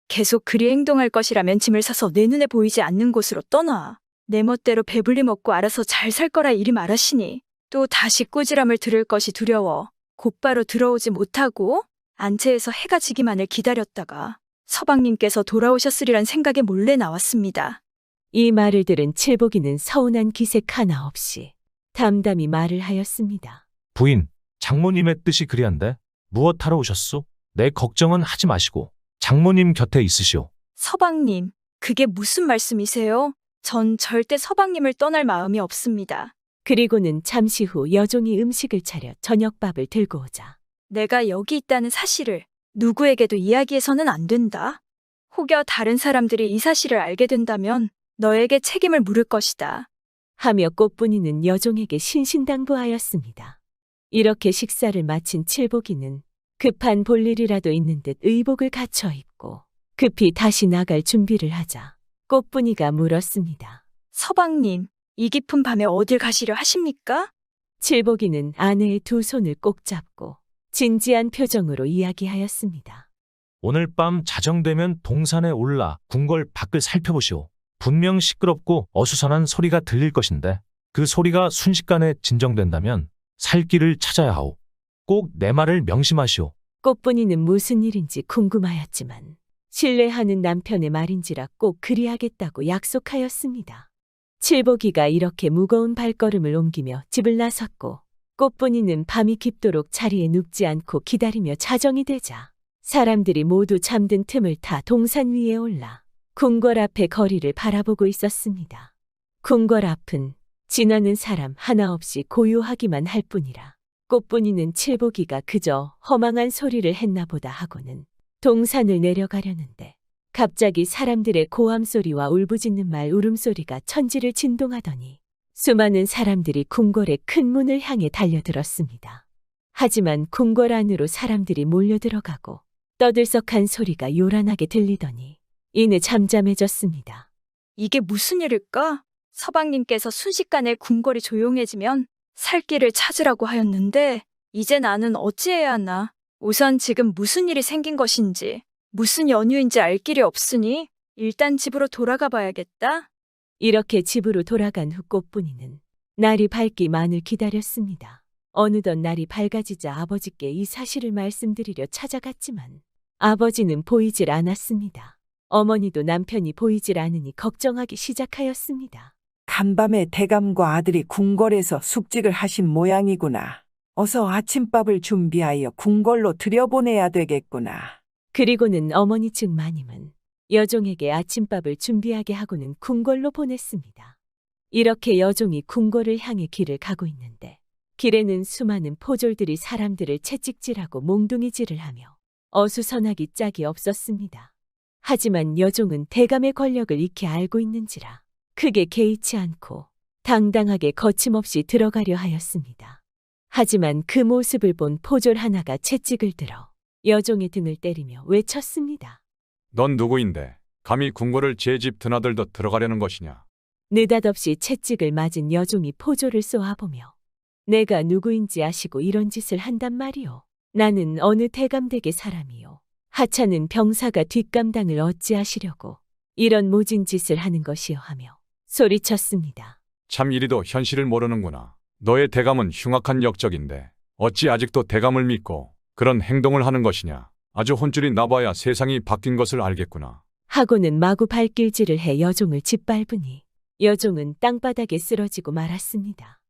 계속 그리 행동할 것이라면 짐을 사서 내 눈에 보이지 않는 곳으로 떠나. 내 멋대로 배불리 먹고 알아서 잘 살 거라 이리 말하시니 또 다시 꾸지람을 들을 것이 두려워 곧바로 들어오지 못하고 안채에서 해가 지기만을 기다렸다가 서방님께서 돌아오셨으리란 생각에 몰래 나왔습니다. 이 말을 들은 칠복이는 서운한 기색 하나 없이 담담히 말을 하였습니다. 부인, 장모님의 뜻이 그리한데 무엇하러 오셨소? 내 걱정은 하지 마시고 장모님 곁에 있으시오. 서방님, 그게 무슨 말씀이세요? 전 절대 서방님을 떠날 마음이 없습니다. 그리고는 잠시 후 여종이 음식을 차려 저녁밥을 들고 오자 내가 여기 있다는 사실을 누구에게도 이야기해서는 안 된다. 혹여 다른 사람들이 이 사실을 알게 된다면 너에게 책임을 물을 것이다. 하며 꽃분이는 여종에게 신신당부하였습니다. 이렇게 식사를 마친 칠복이는 급한 볼일이라도 있는 듯 의복을 갖춰 입고 급히 다시 나갈 준비를 하자 꽃분이가 물었습니다. 서방님, 이 깊은 밤에 어딜 가시려 하십니까? 칠복이는 아내의 두 손을 꼭 잡고 진지한 표정으로 이야기하였습니다. 오늘 밤 자정되면 동산에 올라 궁궐 밖을 살펴보시오. 분명 시끄럽고 어수선한 소리가 들릴 것인데 그 소리가 순식간에 진정된다면 살 길을 찾아야 하오. 꼭 내 말을 명심하시오. 꽃분이는 무슨 일인지 궁금하였지만 신뢰하는 남편의 말인지라 꼭 그리하겠다고 약속하였습니다. 칠복이가 이렇게 무거운 발걸음을 옮기며 집을 나섰고 꽃분이는 밤이 깊도록 자리에 눕지 않고 기다리며 자정이 되자 사람들이 모두 잠든 틈을 타 동산 위에 올라 궁궐 앞의 거리를 바라보고 있었습니다. 궁궐 앞은 지나는 사람 하나 없이 고요하기만 할 뿐이라 꽃분이는 칠복이가 그저 허망한 소리를 했나 보다 하고는 동산을 내려가려는데 갑자기 사람들의 고함 소리와 울부짖는 말 울음소리가 천지를 진동하더니 수많은 사람들이 궁궐의 큰 문을 향해 달려들었습니다. 하지만 궁궐 안으로 사람들이 몰려들어가고 떠들썩한 소리가 요란하게 들리더니 이내 잠잠해졌습니다. 이게 무슨 일일까? 서방님께서 순식간에 궁궐이 조용해지면 살 길을 찾으라고 하였는데 이제 나는 어찌해야 하나? 우선 지금 무슨 일이 생긴 것인지 무슨 연유인지 알 길이 없으니 일단 집으로 돌아가 봐야겠다. 이렇게 집으로 돌아간 후 꽃분이는 날이 밝기만을 기다렸습니다. 어느덧 날이 밝아지자 아버지께 이 사실을 말씀드리려 찾아갔지만 아버지는 보이질 않았습니다. 어머니도 남편이 보이질 않으니 걱정하기 시작하였습니다. 간밤에 대감과 아들이 궁궐에서 숙직을 하신 모양이구나. 어서 아침밥을 준비하여 궁궐로 들여보내야 되겠구나. 그리고는 어머니 측 마님은 여종에게 아침밥을 준비하게 하고는 궁궐로 보냈습니다. 이렇게 여종이 궁궐을 향해 길을 가고 있는데 길에는 수많은 포졸들이 사람들을 채찍질하고 몽둥이질을 하며 어수선하기 짝이 없었습니다. 하지만 여종은 대감의 권력을 익히 알고 있는지라 크게 개의치 않고 당당하게 거침없이 들어가려 하였습니다. 하지만 그 모습을 본 포졸 하나가 채찍을 들어 여종의 등을 때리며 외쳤습니다. 넌 누구인데 감히 궁궐을 제 집 드나들더 들어가려는 것이냐? 느닷없이 채찍을 맞은 여종이 포졸을 쏘아보며 내가 누구인지 아시고 이런 짓을 한단 말이오. 나는 어느 대감댁의 사람이오. 하찮은 병사가 뒷감당을 어찌하시려고 이런 모진 짓을 하는 것이오 하며 소리쳤습니다. 참 이리도 현실을 모르는구나. 너의 대감은 흉악한 역적인데 어찌 아직도 대감을 믿고 그런 행동을 하는 것이냐. 아주 혼쭐이 나봐야 세상이 바뀐 것을 알겠구나. 하고는 마구 발길질을 해 여종을 짓밟으니 여종은 땅바닥에 쓰러지고 말았습니다.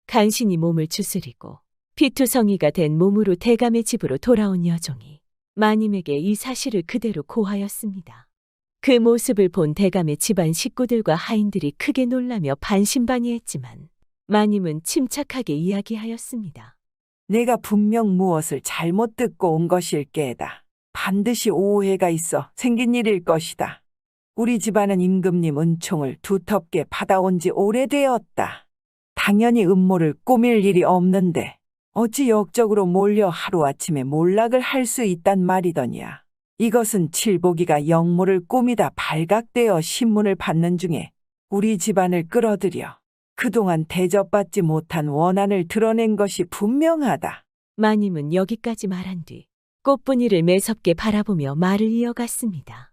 간신히 몸을 추스리고 피투성이가 된 몸으로 대감의 집으로 돌아온 여종이 마님에게 이 사실을 그대로 고하였습니다. 그 모습을 본 대감의 집안 식구들과 하인들이 크게 놀라며 반신반의했지만 마님은 침착하게 이야기하였습니다. 내가 분명 무엇을 잘못 듣고 온 것일게다. 반드시 오해가 있어 생긴 일일 것이다. 우리 집안은 임금님 은총을 두텁게 받아온 지 오래되었다. 당연히 음모를 꾸밀 일이 없는데 어찌 역적으로 몰려 하루아침에 몰락을 할 수 있단 말이더냐. 이것은 칠복이가 역모를 꾸미다 발각되어 신문을 받는 중에 우리 집안을 끌어들여 그동안 대접받지 못한 원한을 드러낸 것이 분명하다. 마님은 여기까지 말한 뒤 꽃분이를 매섭게 바라보며 말을 이어갔습니다.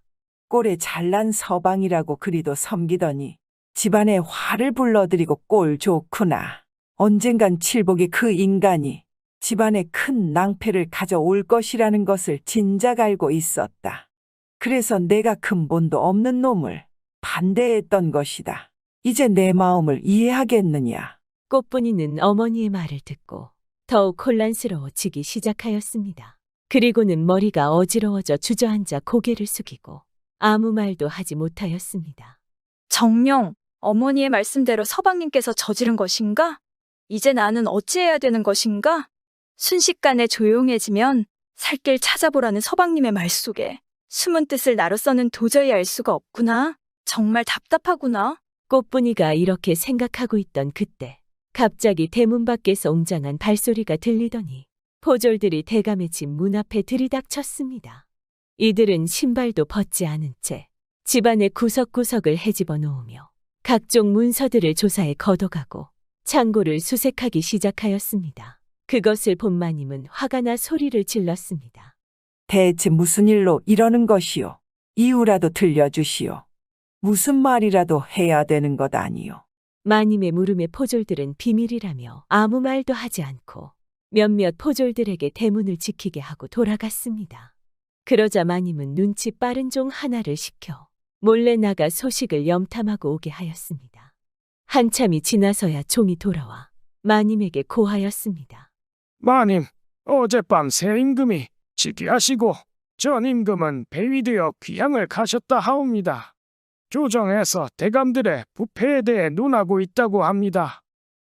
꼴에 잘난 서방이라고 그리도 섬기더니 집안에 화를 불러들이고 꼴 좋구나. 언젠간 칠복이 그 인간이 집안에 큰 낭패를 가져올 것이라는 것을 진작 알고 있었다. 그래서 내가 근본도 없는 놈을 반대했던 것이다. 이제 내 마음을 이해하겠느냐? 꽃분이는 어머니의 말을 듣고 더욱 혼란스러워지기 시작하였습니다. 그리고는 머리가 어지러워져 주저앉아 고개를 숙이고 아무 말도 하지 못하였습니다. 정녕, 어머니의 말씀대로 서방님께서 저지른 것인가? 이제 나는 어찌해야 되는 것인가? 순식간에 조용해지면 살 길 찾아보라는 서방님의 말 속에 숨은 뜻을 나로서는 도저히 알 수가 없구나. 정말 답답하구나. 꽃분이가 이렇게 생각하고 있던 그때 갑자기 대문 밖에서 웅장한 발소리가 들리더니 포졸들이 대감의 집 문 앞에 들이닥쳤습니다. 이들은 신발도 벗지 않은 채 집안의 구석구석을 헤집어 놓으며 각종 문서들을 조사해 걷어가고 창고를 수색하기 시작하였습니다. 그것을 본 마님은 화가 나 소리를 질렀습니다. 대체 무슨 일로 이러는 것이오? 이유라도 들려주시오. 무슨 말이라도 해야 되는 것 아니오? 마님의 물음에 포졸들은 비밀이라며 아무 말도 하지 않고 몇몇 포졸들에게 대문을 지키게 하고 돌아갔습니다. 그러자 마님은 눈치 빠른 종 하나를 시켜 몰래 나가 소식을 염탐하고 오게 하였습니다. 한참이 지나서야 종이 돌아와 마님에게 고하였습니다. 마님, 어젯밤 새 임금이 즉위하시고 전 임금은 배위되어 귀향을 가셨다 하옵니다. 조정에서 대감들의 부패에 대해 논하고 있다고 합니다.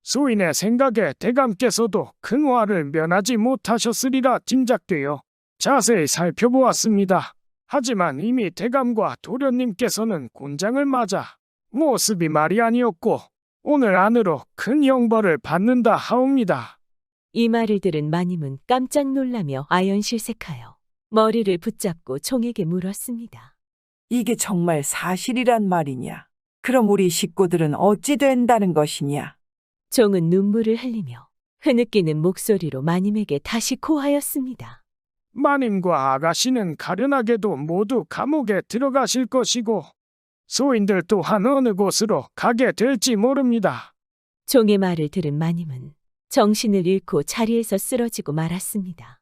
소인의 생각에 대감께서도 큰 화를 면하지 못하셨으리라 짐작되어 자세히 살펴보았습니다. 하지만 이미 대감과 도련님께서는 곤장을 맞아 모습이 말이 아니었고 오늘 안으로 큰 형벌을 받는다 하옵니다. 이 말을 들은 마님은 깜짝 놀라며 아연실색하여 머리를 붙잡고 종에게 물었습니다. 이게 정말 사실이란 말이냐? 그럼 우리 식구들은 어찌 된다는 것이냐? 종은 눈물을 흘리며 흐느끼는 목소리로 마님에게 다시 고하였습니다. 마님과 아가씨는 가련하게도 모두 감옥에 들어가실 것이고 소인들 또한 어느 곳으로 가게 될지 모릅니다. 종의 말을 들은 마님은 정신을 잃고 자리에서 쓰러지고 말았습니다.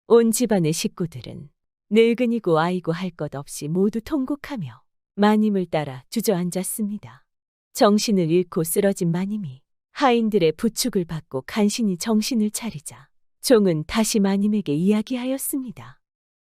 온 집안의 식구들은 늙은이고 아이고 할 것 없이 모두 통곡하며 마님을 따라 주저앉았습니다. 정신을 잃고 쓰러진 마님이 하인들의 부축을 받고 간신히 정신을 차리자 종은 다시 마님에게 이야기하였습니다.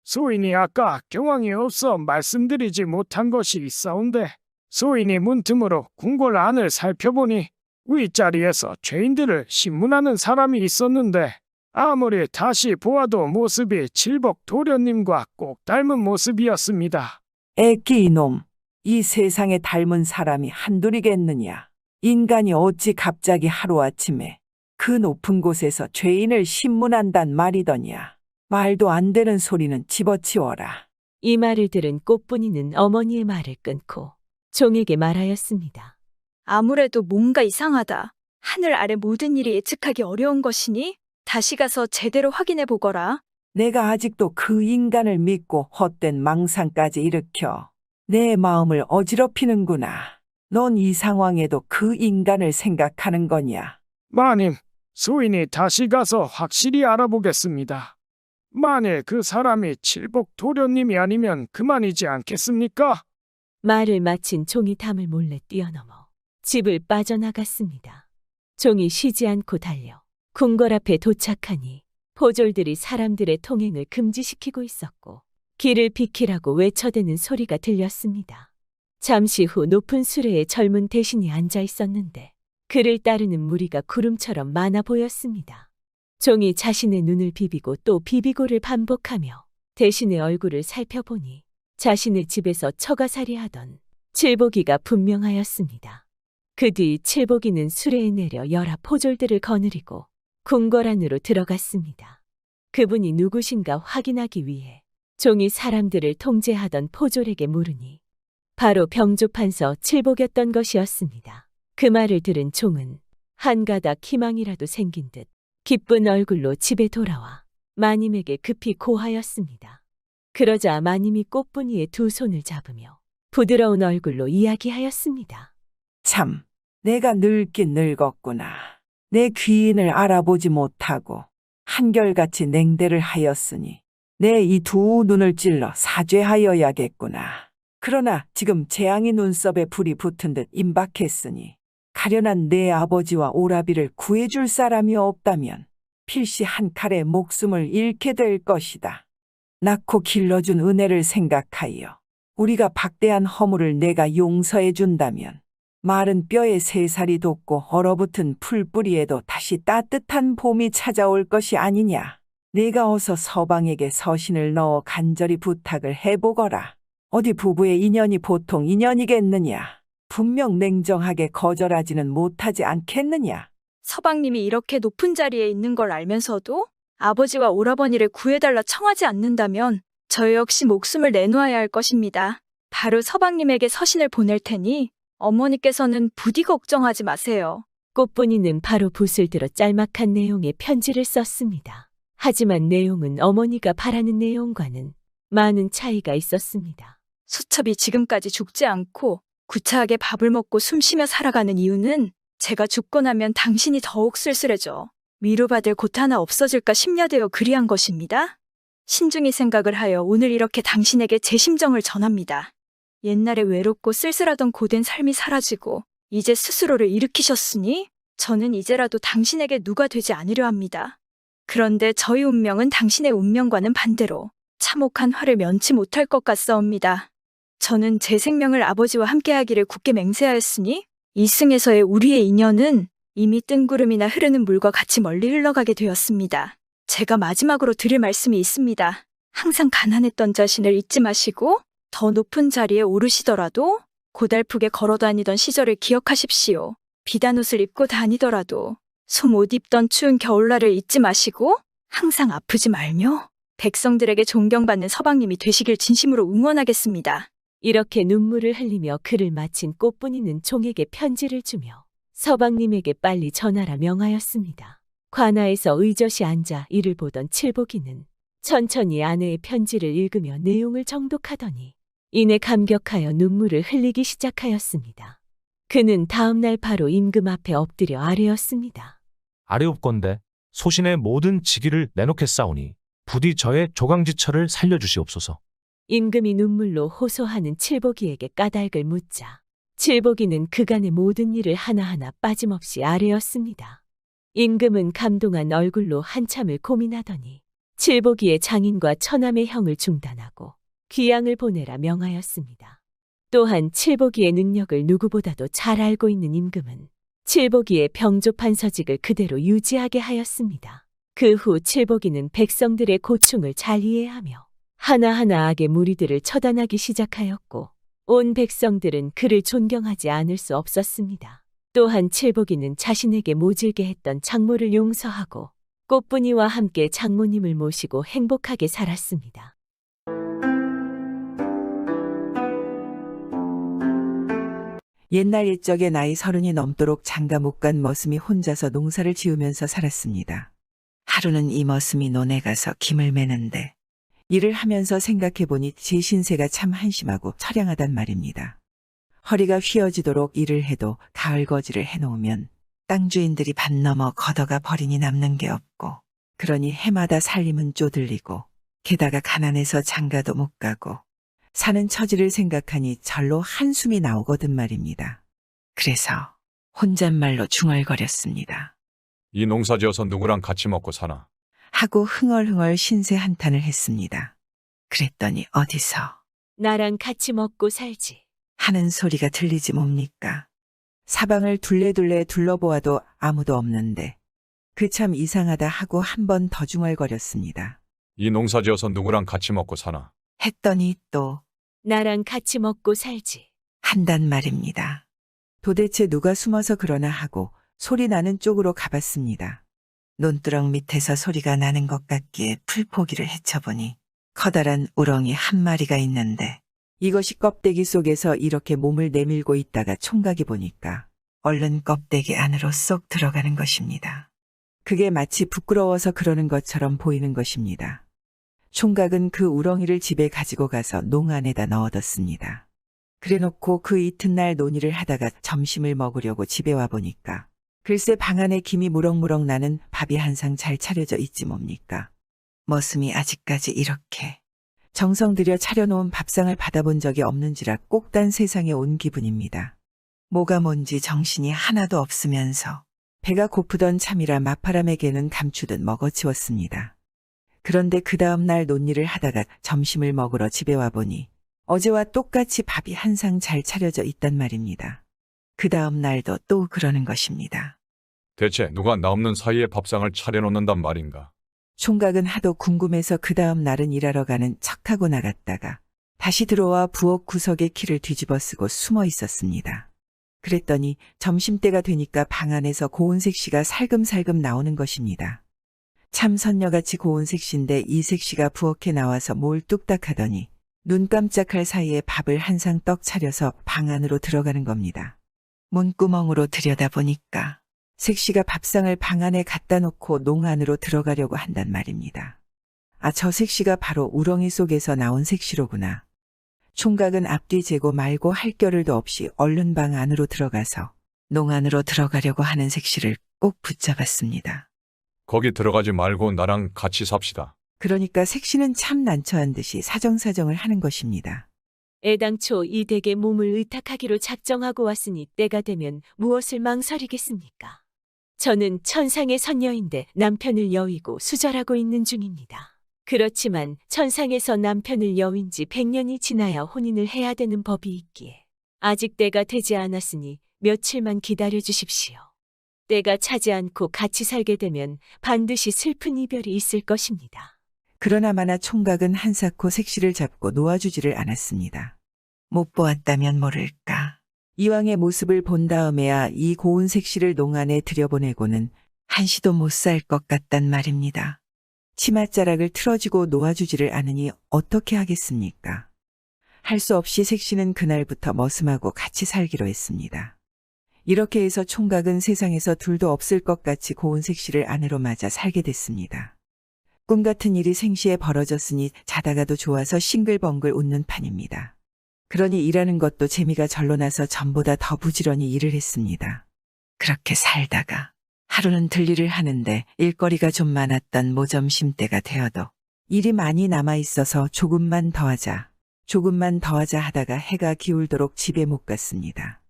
소인이 아까 경황이 없어 말씀드리지 못한 것이 있사온데 소인이 문틈으로 궁궐 안을 살펴보니 윗자리에서 죄인들을 신문하는 사람이 있었는데 아무리 다시 보아도 모습이 칠복 도련님과 꼭 닮은 모습이었습니다. 애끼 이놈, 이 세상에 닮은 사람이 한둘이겠느냐? 인간이 어찌 갑자기 하루아침에 그 높은 곳에서 죄인을 신문한단 말이더냐? 말도 안 되는 소리는 집어치워라. 이 말을 들은 꽃분이는 어머니의 말을 끊고 종에게 말하였습니다. 아무래도 뭔가 이상하다. 하늘 아래 모든 일이 예측하기 어려운 것이니 다시 가서 제대로 확인해 보거라. 내가 아직도 그 인간을 믿고 헛된 망상까지 일으켜 내 마음을 어지럽히는구나. 넌 이 상황에도 그 인간을 생각하는 거냐? 마님, 소인이 다시 가서 확실히 알아보겠습니다. 만일 그 사람이 칠복 도련님이 아니면 그만이지 않겠습니까? 말을 마친 종이 담을 몰래 뛰어넘어 집을 빠져나갔습니다. 종이 쉬지 않고 달려 궁궐 앞에 도착하니 포졸들이 사람들의 통행을 금지시키고 있었고 길을 비키라고 외쳐대는 소리가 들렸습니다. 잠시 후 높은 수레에 젊은 대신이 앉아 있었는데 그를 따르는 무리가 구름처럼 많아 보였습니다. 종이 자신의 눈을 비비고 또 비비고를 반복하며 대신의 얼굴을 살펴보니 자신의 집에서 처가살이하던 칠복이가 분명하였습니다. 그 뒤 칠복이는 수레에 내려 여러 포졸들을 거느리고 궁궐 안으로 들어갔습니다. 그분이 누구신가 확인하기 위해 종이 사람들을 통제하던 포졸에게 물으니 바로 병조판서 칠복이었던 것이었습니다. 그 말을 들은 종은 한 가닥 희망이라도 생긴 듯 기쁜 얼굴로 집에 돌아와 마님에게 급히 고하였습니다. 그러자 마님이 꽃분이의 두 손을 잡으며 부드러운 얼굴로 이야기하였습니다. 참, 내가 늙긴 늙었구나. 내 귀인을 알아보지 못하고 한결같이 냉대를 하였으니 내 이 두 눈을 찔러 사죄하여야겠구나. 그러나 지금 재앙이 눈썹에 불이 붙은 듯 임박했으니 가련한 내 아버지와 오라비를 구해줄 사람이 없다면 필시 한 칼에 목숨을 잃게 될 것이다. 낳고 길러준 은혜를 생각하여 우리가 박대한 허물을 내가 용서해 준다면 마른 뼈에 새살이 돋고 얼어붙은 풀뿌리에도 다시 따뜻한 봄이 찾아올 것이 아니냐. 네가 어서 서방에게 서신을 넣어 간절히 부탁을 해보거라. 어디 부부의 인연이 보통 인연이겠느냐. 분명 냉정하게 거절하지는 못하지 않겠느냐. 서방님이 이렇게 높은 자리에 있는 걸 알면서도 아버지와 오라버니를 구해달라 청하지 않는다면 저 역시 목숨을 내놓아야 할 것입니다. 바로 서방님에게 서신을 보낼 테니 어머니께서는 부디 걱정하지 마세요. 꽃분이는 바로 붓을 들어 짤막한 내용의 편지를 썼습니다. 하지만 내용은 어머니가 바라는 내용과는 많은 차이가 있었습니다. 수첩이 지금까지 죽지 않고 구차하게 밥을 먹고 숨쉬며 살아가는 이유는 제가 죽고 나면 당신이 더욱 쓸쓸해져 위로받을 곳 하나 없어질까 심려되어 그리한 것입니다. 신중히 생각을 하여 오늘 이렇게 당신에게 제 심정을 전합니다. 옛날에 외롭고 쓸쓸하던 고된 삶이 사라지고 이제 스스로를 일으키셨으니 저는 이제라도 당신에게 누가 되지 않으려 합니다. 그런데 저희 운명은 당신의 운명과는 반대로 참혹한 화를 면치 못할 것 같사옵니다. 저는 제 생명을 아버지와 함께하기를 굳게 맹세하였으니 이승에서의 우리의 인연은 이미 뜬구름이나 흐르는 물과 같이 멀리 흘러가게 되었습니다. 제가 마지막으로 드릴 말씀이 있습니다. 항상 가난했던 자신을 잊지 마시고 더 높은 자리에 오르시더라도 고달프게 걸어다니던 시절을 기억하십시오. 비단 옷을 입고 다니더라도 솜옷 입던 추운 겨울날을 잊지 마시고 항상 아프지 말며 백성들에게 존경받는 서방님이 되시길 진심으로 응원하겠습니다. 이렇게 눈물을 흘리며 글을 마친 꽃분이는 종에게 편지를 주며 서방님에게 빨리 전하라 명하였습니다. 관아에서 의젓이 앉아 이를 보던 칠복이는 천천히 아내의 편지를 읽으며 내용을 정독하더니 이내 감격하여 눈물을 흘리기 시작하였습니다. 그는 다음 날 바로 임금 앞에 엎드려 아뢰었습니다. 아뢰옵건대 소신의 모든 직위를 내놓겠사오니 부디 저의 조강지처를 살려주시옵소서. 임금이 눈물로 호소하는 칠복이에게 까닭을 묻자 칠복이는 그간의 모든 일을 하나하나 빠짐없이 아뢰었습니다. 임금은 감동한 얼굴로 한참을 고민하더니 칠복이의 장인과 처남의 형을 중단하고 귀양을 보내라 명하였습니다. 또한 칠복이의 능력을 누구보다도 잘 알고 있는 임금은 칠복이의 병조판 서직을 그대로 유지하게 하였습니다. 그 후 칠복이는 백성들의 고충을 잘 이해하며 하나하나 악의 무리들을 처단하기 시작하였고 온 백성들은 그를 존경하지 않을 수 없었습니다. 또한 칠복이는 자신에게 모질게 했던 장모를 용서하고 꽃분이와 함께 장모님을 모시고 행복하게 살았습니다. 옛날 옛적에 나이 30이 넘도록 장가 못 간 머슴이 혼자서 농사를 지으면서 살았습니다. 하루는 이 머슴이 논에 가서 김을 매는데 일을 하면서 생각해보니 제 신세가 참 한심하고 처량하단 말입니다. 허리가 휘어지도록 일을 해도 가을 거지를 해놓으면 땅 주인들이 반 넘어 걷어가 버리니 남는 게 없고 그러니 해마다 살림은 쪼들리고 게다가 가난해서 장가도 못 가고 사는 처지를 생각하니 절로 한숨이 나오거든 말입니다. 그래서 혼잣말로 중얼거렸습니다. 이 농사지어서 누구랑 같이 먹고 사나? 하고 흥얼흥얼 신세 한탄을 했습니다. 그랬더니 어디서 나랑 같이 먹고 살지 하는 소리가 들리지 뭡니까? 사방을 둘레둘레 둘러보아도 아무도 없는데 그 참 이상하다 하고 한 번 더 중얼거렸습니다. 이 농사지어서 누구랑 같이 먹고 사나? 했더니 또 나랑 같이 먹고 살지 한단 말입니다. 도대체 누가 숨어서 그러나 하고 소리 나는 쪽으로 가봤습니다. 논두렁 밑에서 소리가 나는 것 같기에 풀포기를 헤쳐보니 커다란 우렁이 한 마리가 있는데 이것이 껍데기 속에서 이렇게 몸을 내밀고 있다가 총각이 보니까 얼른 껍데기 안으로 쏙 들어가는 것입니다. 그게 마치 부끄러워서 그러는 것처럼 보이는 것입니다. 총각은 그 우렁이를 집에 가지고 가서 농 안에다 넣어뒀습니다. 그래놓고 그 이튿날 논의를 하다가 점심을 먹으려고 집에 와보니까 글쎄 방 안에 김이 무럭무럭 나는 밥이 한 상 잘 차려져 있지 뭡니까. 머슴이 아직까지 이렇게 정성 들여 차려놓은 밥상을 받아본 적이 없는지라 꼭단 세상에 온 기분입니다. 뭐가 뭔지 정신이 하나도 없으면서 배가 고프던 참이라 마파람에게는 감추듯 먹어치웠습니다. 그런데 그 다음 날 논일을 하다가 점심을 먹으러 집에 와보니 어제와 똑같이 밥이 한 상 잘 차려져 있단 말입니다. 그 다음 날도 또 그러는 것입니다. 대체 누가 나 없는 사이에 밥상을 차려놓는단 말인가? 총각은 하도 궁금해서 그 다음 날은 일하러 가는 척하고 나갔다가 다시 들어와 부엌 구석에 키를 뒤집어 쓰고 숨어 있었습니다. 그랬더니 점심때가 되니까 방 안에서 고은색 씨가 살금살금 나오는 것입니다. 참 선녀같이 고은색 씨인데 이색 씨가 부엌에 나와서 뭘 뚝딱 하더니 눈 깜짝할 사이에 밥을 한 상 떡 차려서 방 안으로 들어가는 겁니다. 문구멍으로 들여다보니까 색씨가 밥상을 방 안에 갖다 놓고 농 안으로 들어가려고 한단 말입니다. 아, 저 색씨가 바로 우렁이 속에서 나온 색씨로구나. 총각은 앞뒤 재고 말고 할 겨를도 없이 얼른 방 안으로 들어가서 농 안으로 들어가려고 하는 색씨를 꼭 붙잡았습니다. 거기 들어가지 말고 나랑 같이 삽시다. 그러니까 색씨는 참 난처한 듯이 사정사정을 하는 것입니다. 애당초 이 댁에 몸을 의탁하기로 작정하고 왔으니 때가 되면 무엇을 망설이겠습니까? 저는 천상의 선녀인데 남편을 여위고 수절하고 있는 중입니다. 그렇지만 천상에서 남편을 여윈 지 100년이 지나야 혼인을 해야 되는 법이 있기에 아직 때가 되지 않았으니 며칠만 기다려 주십시오. 때가 차지 않고 같이 살게 되면 반드시 슬픈 이별이 있을 것입니다. 그러나 마나 총각은 한사코 색씨를 잡고 놓아주지를 않았습니다. 못 보았다면 모를까. 이왕의 모습을 본 다음에야 이 고운 색씨를 농 안에 들여보내고는 한시도 못 살 것 같단 말입니다. 치맛자락을 틀어주고 놓아주지를 않으니 어떻게 하겠습니까? 할 수 없이 색씨는 그날부터 머슴하고 같이 살기로 했습니다. 이렇게 해서 총각은 세상에서 둘도 없을 것 같이 고운 색씨를 아내로 맞아 살게 됐습니다. 꿈 같은 일이 생시에 벌어졌으니 자다가도 좋아서 싱글벙글 웃는 판입니다. 그러니 일하는 것도 재미가 절로 나서 전보다 더 부지런히 일을 했습니다. 그렇게 살다가 하루는 들일을 하는데 일거리가 좀 많았던 모점심 때가 되어도 일이 많이 남아있어서 조금만 더 하자 하다가 해가 기울도록 집에 못 갔습니다.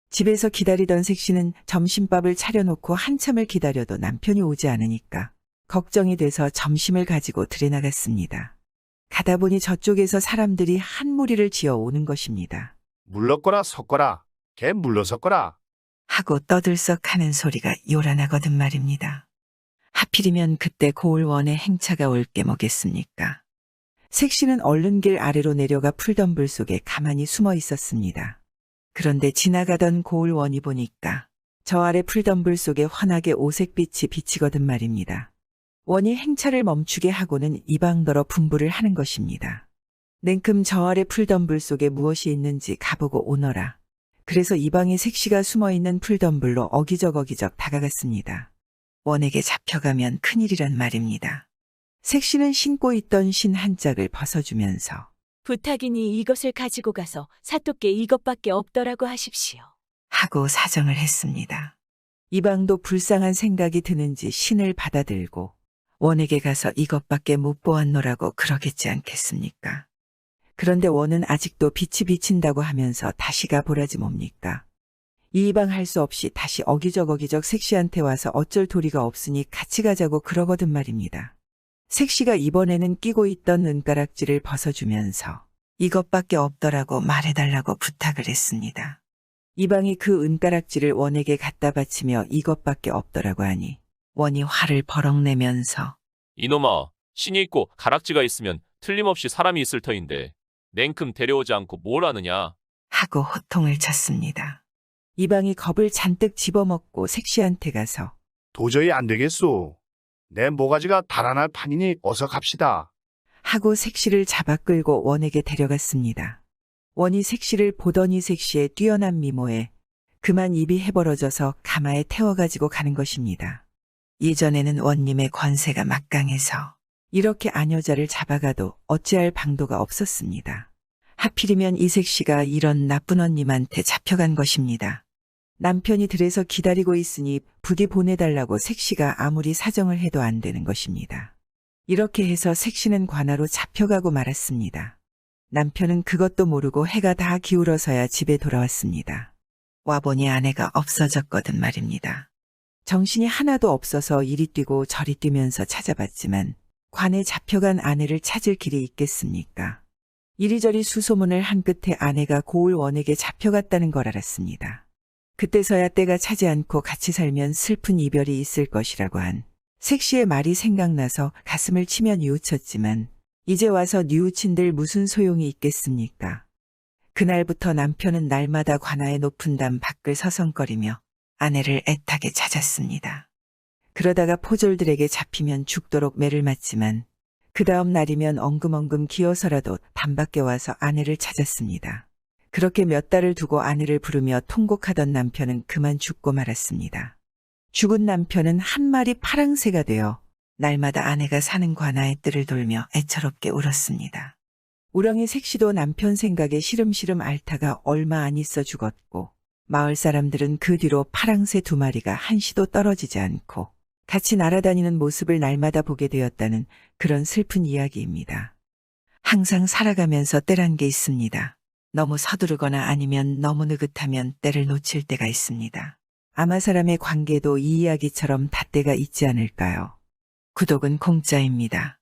집에서 기다리던 색씨는 점심밥을 차려놓고 한참을 기다려도 남편이 오지 않으니까 걱정이 돼서 점심을 가지고 들에 나갔습니다. 가다 보니 저쪽에서 사람들이 한 무리를 지어 오는 것입니다. 물렀거라 섰거라. 개 물러섰거라. 하고 떠들썩하는 소리가 요란하거든 말입니다. 하필이면 그때 고을원에 행차가 올 게 뭐겠습니까? 색씨는 얼른 길 아래로 내려가 풀덤불 속에 가만히 숨어 있었습니다. 그런데 지나가던 고을원이 보니까 저 아래 풀덤불 속에 환하게 오색빛이 비치거든 말입니다. 원이 행차를 멈추게 하고는 이방더러 분부를 하는 것입니다. 냉큼 저 아래 풀덤불 속에 무엇이 있는지 가보고 오너라. 그래서 이방에 색씨가 숨어있는 풀덤불로 어기적 다가갔습니다. 원에게 잡혀가면 큰일이란 말입니다. 색씨는 신고 있던 신 한 짝을 벗어주면서 부탁이니 이것을 가지고 가서 사또께 이것밖에 없더라고 하십시오. 하고 사정을 했습니다. 이방도 불쌍한 생각이 드는지 신을 받아들고 원에게 가서 이것밖에 못 보았노라고 그러겠지 않겠습니까? 그런데 원은 아직도 빛이 비친다고 하면서 다시가 보라지 뭡니까? 이방 할 수 없이 다시 어기적 색씨한테 와서 어쩔 도리가 없으니 같이 가자고 그러거든 말입니다. 색씨가 이번에는 끼고 있던 은가락지를 벗어주면서 이것밖에 없더라고 말해달라고 부탁을 했습니다. 이방이 그 은가락지를 원에게 갖다 바치며 이것밖에 없더라고 하니 원이 화를 버럭 내면서 이놈아, 신이 있고 가락지가 있으면 틀림없이 사람이 있을 터인데 냉큼 데려오지 않고 뭘 아느냐? 하고 호통을 쳤습니다. 이방이 겁을 잔뜩 집어먹고 색씨한테 가서 도저히 안 되겠소. 내 모가지가 달아날 판이니 어서 갑시다. 하고 색씨를 잡아 끌고 원에게 데려갔습니다. 원이 색씨를 보더니 색씨의 뛰어난 미모에 그만 입이 해벌어져서 가마에 태워가지고 가는 것입니다. 예전에는 원님의 권세가 막강해서 이렇게 아녀자를 잡아가도 어찌할 방도가 없었습니다. 하필이면 이 색씨가 이런 나쁜 원님한테 잡혀간 것입니다. 남편이 들에서 기다리고 있으니 부디 보내달라고 색씨가 아무리 사정을 해도 안 되는 것입니다. 이렇게 해서 색시는 관아로 잡혀가고 말았습니다. 남편은 그것도 모르고 해가 다 기울어서야 집에 돌아왔습니다. 와보니 아내가 없어졌거든 말입니다. 정신이 하나도 없어서 이리 뛰고 저리 뛰면서 찾아봤지만 관에 잡혀간 아내를 찾을 길이 있겠습니까? 이리저리 수소문을 한 끝에 아내가 고을 원에게 잡혀갔다는 걸 알았습니다. 그때서야 때가 차지 않고 같이 살면 슬픈 이별이 있을 것이라고 한 색시의 말이 생각나서 가슴을 치며 뉘우쳤지만 이제 와서 뉘우친들 무슨 소용이 있겠습니까? 그날부터 남편은 날마다 관아의 높은 담 밖을 서성거리며 아내를 애타게 찾았습니다. 그러다가 포졸들에게 잡히면 죽도록 매를 맞지만 그 다음 날이면 엉금엉금 기어서라도 담 밖에 와서 아내를 찾았습니다. 그렇게 몇 달을 두고 아내를 부르며 통곡하던 남편은 그만 죽고 말았습니다. 죽은 남편은 한 마리 파랑새가 되어 날마다 아내가 사는 관아의 뜰을 돌며 애처롭게 울었습니다. 우렁이 색시도 남편 생각에 시름시름 앓다가 얼마 안 있어 죽었고 마을 사람들은 그 뒤로 파랑새 2마리가 한시도 떨어지지 않고 같이 날아다니는 모습을 날마다 보게 되었다는 그런 슬픈 이야기입니다. 항상 살아가면서 때란 게 있습니다. 너무 서두르거나 아니면 너무 느긋하면 때를 놓칠 때가 있습니다. 아마 사람의 관계도 이 이야기처럼 닷때가 있지 않을까요? 구독은 공짜입니다.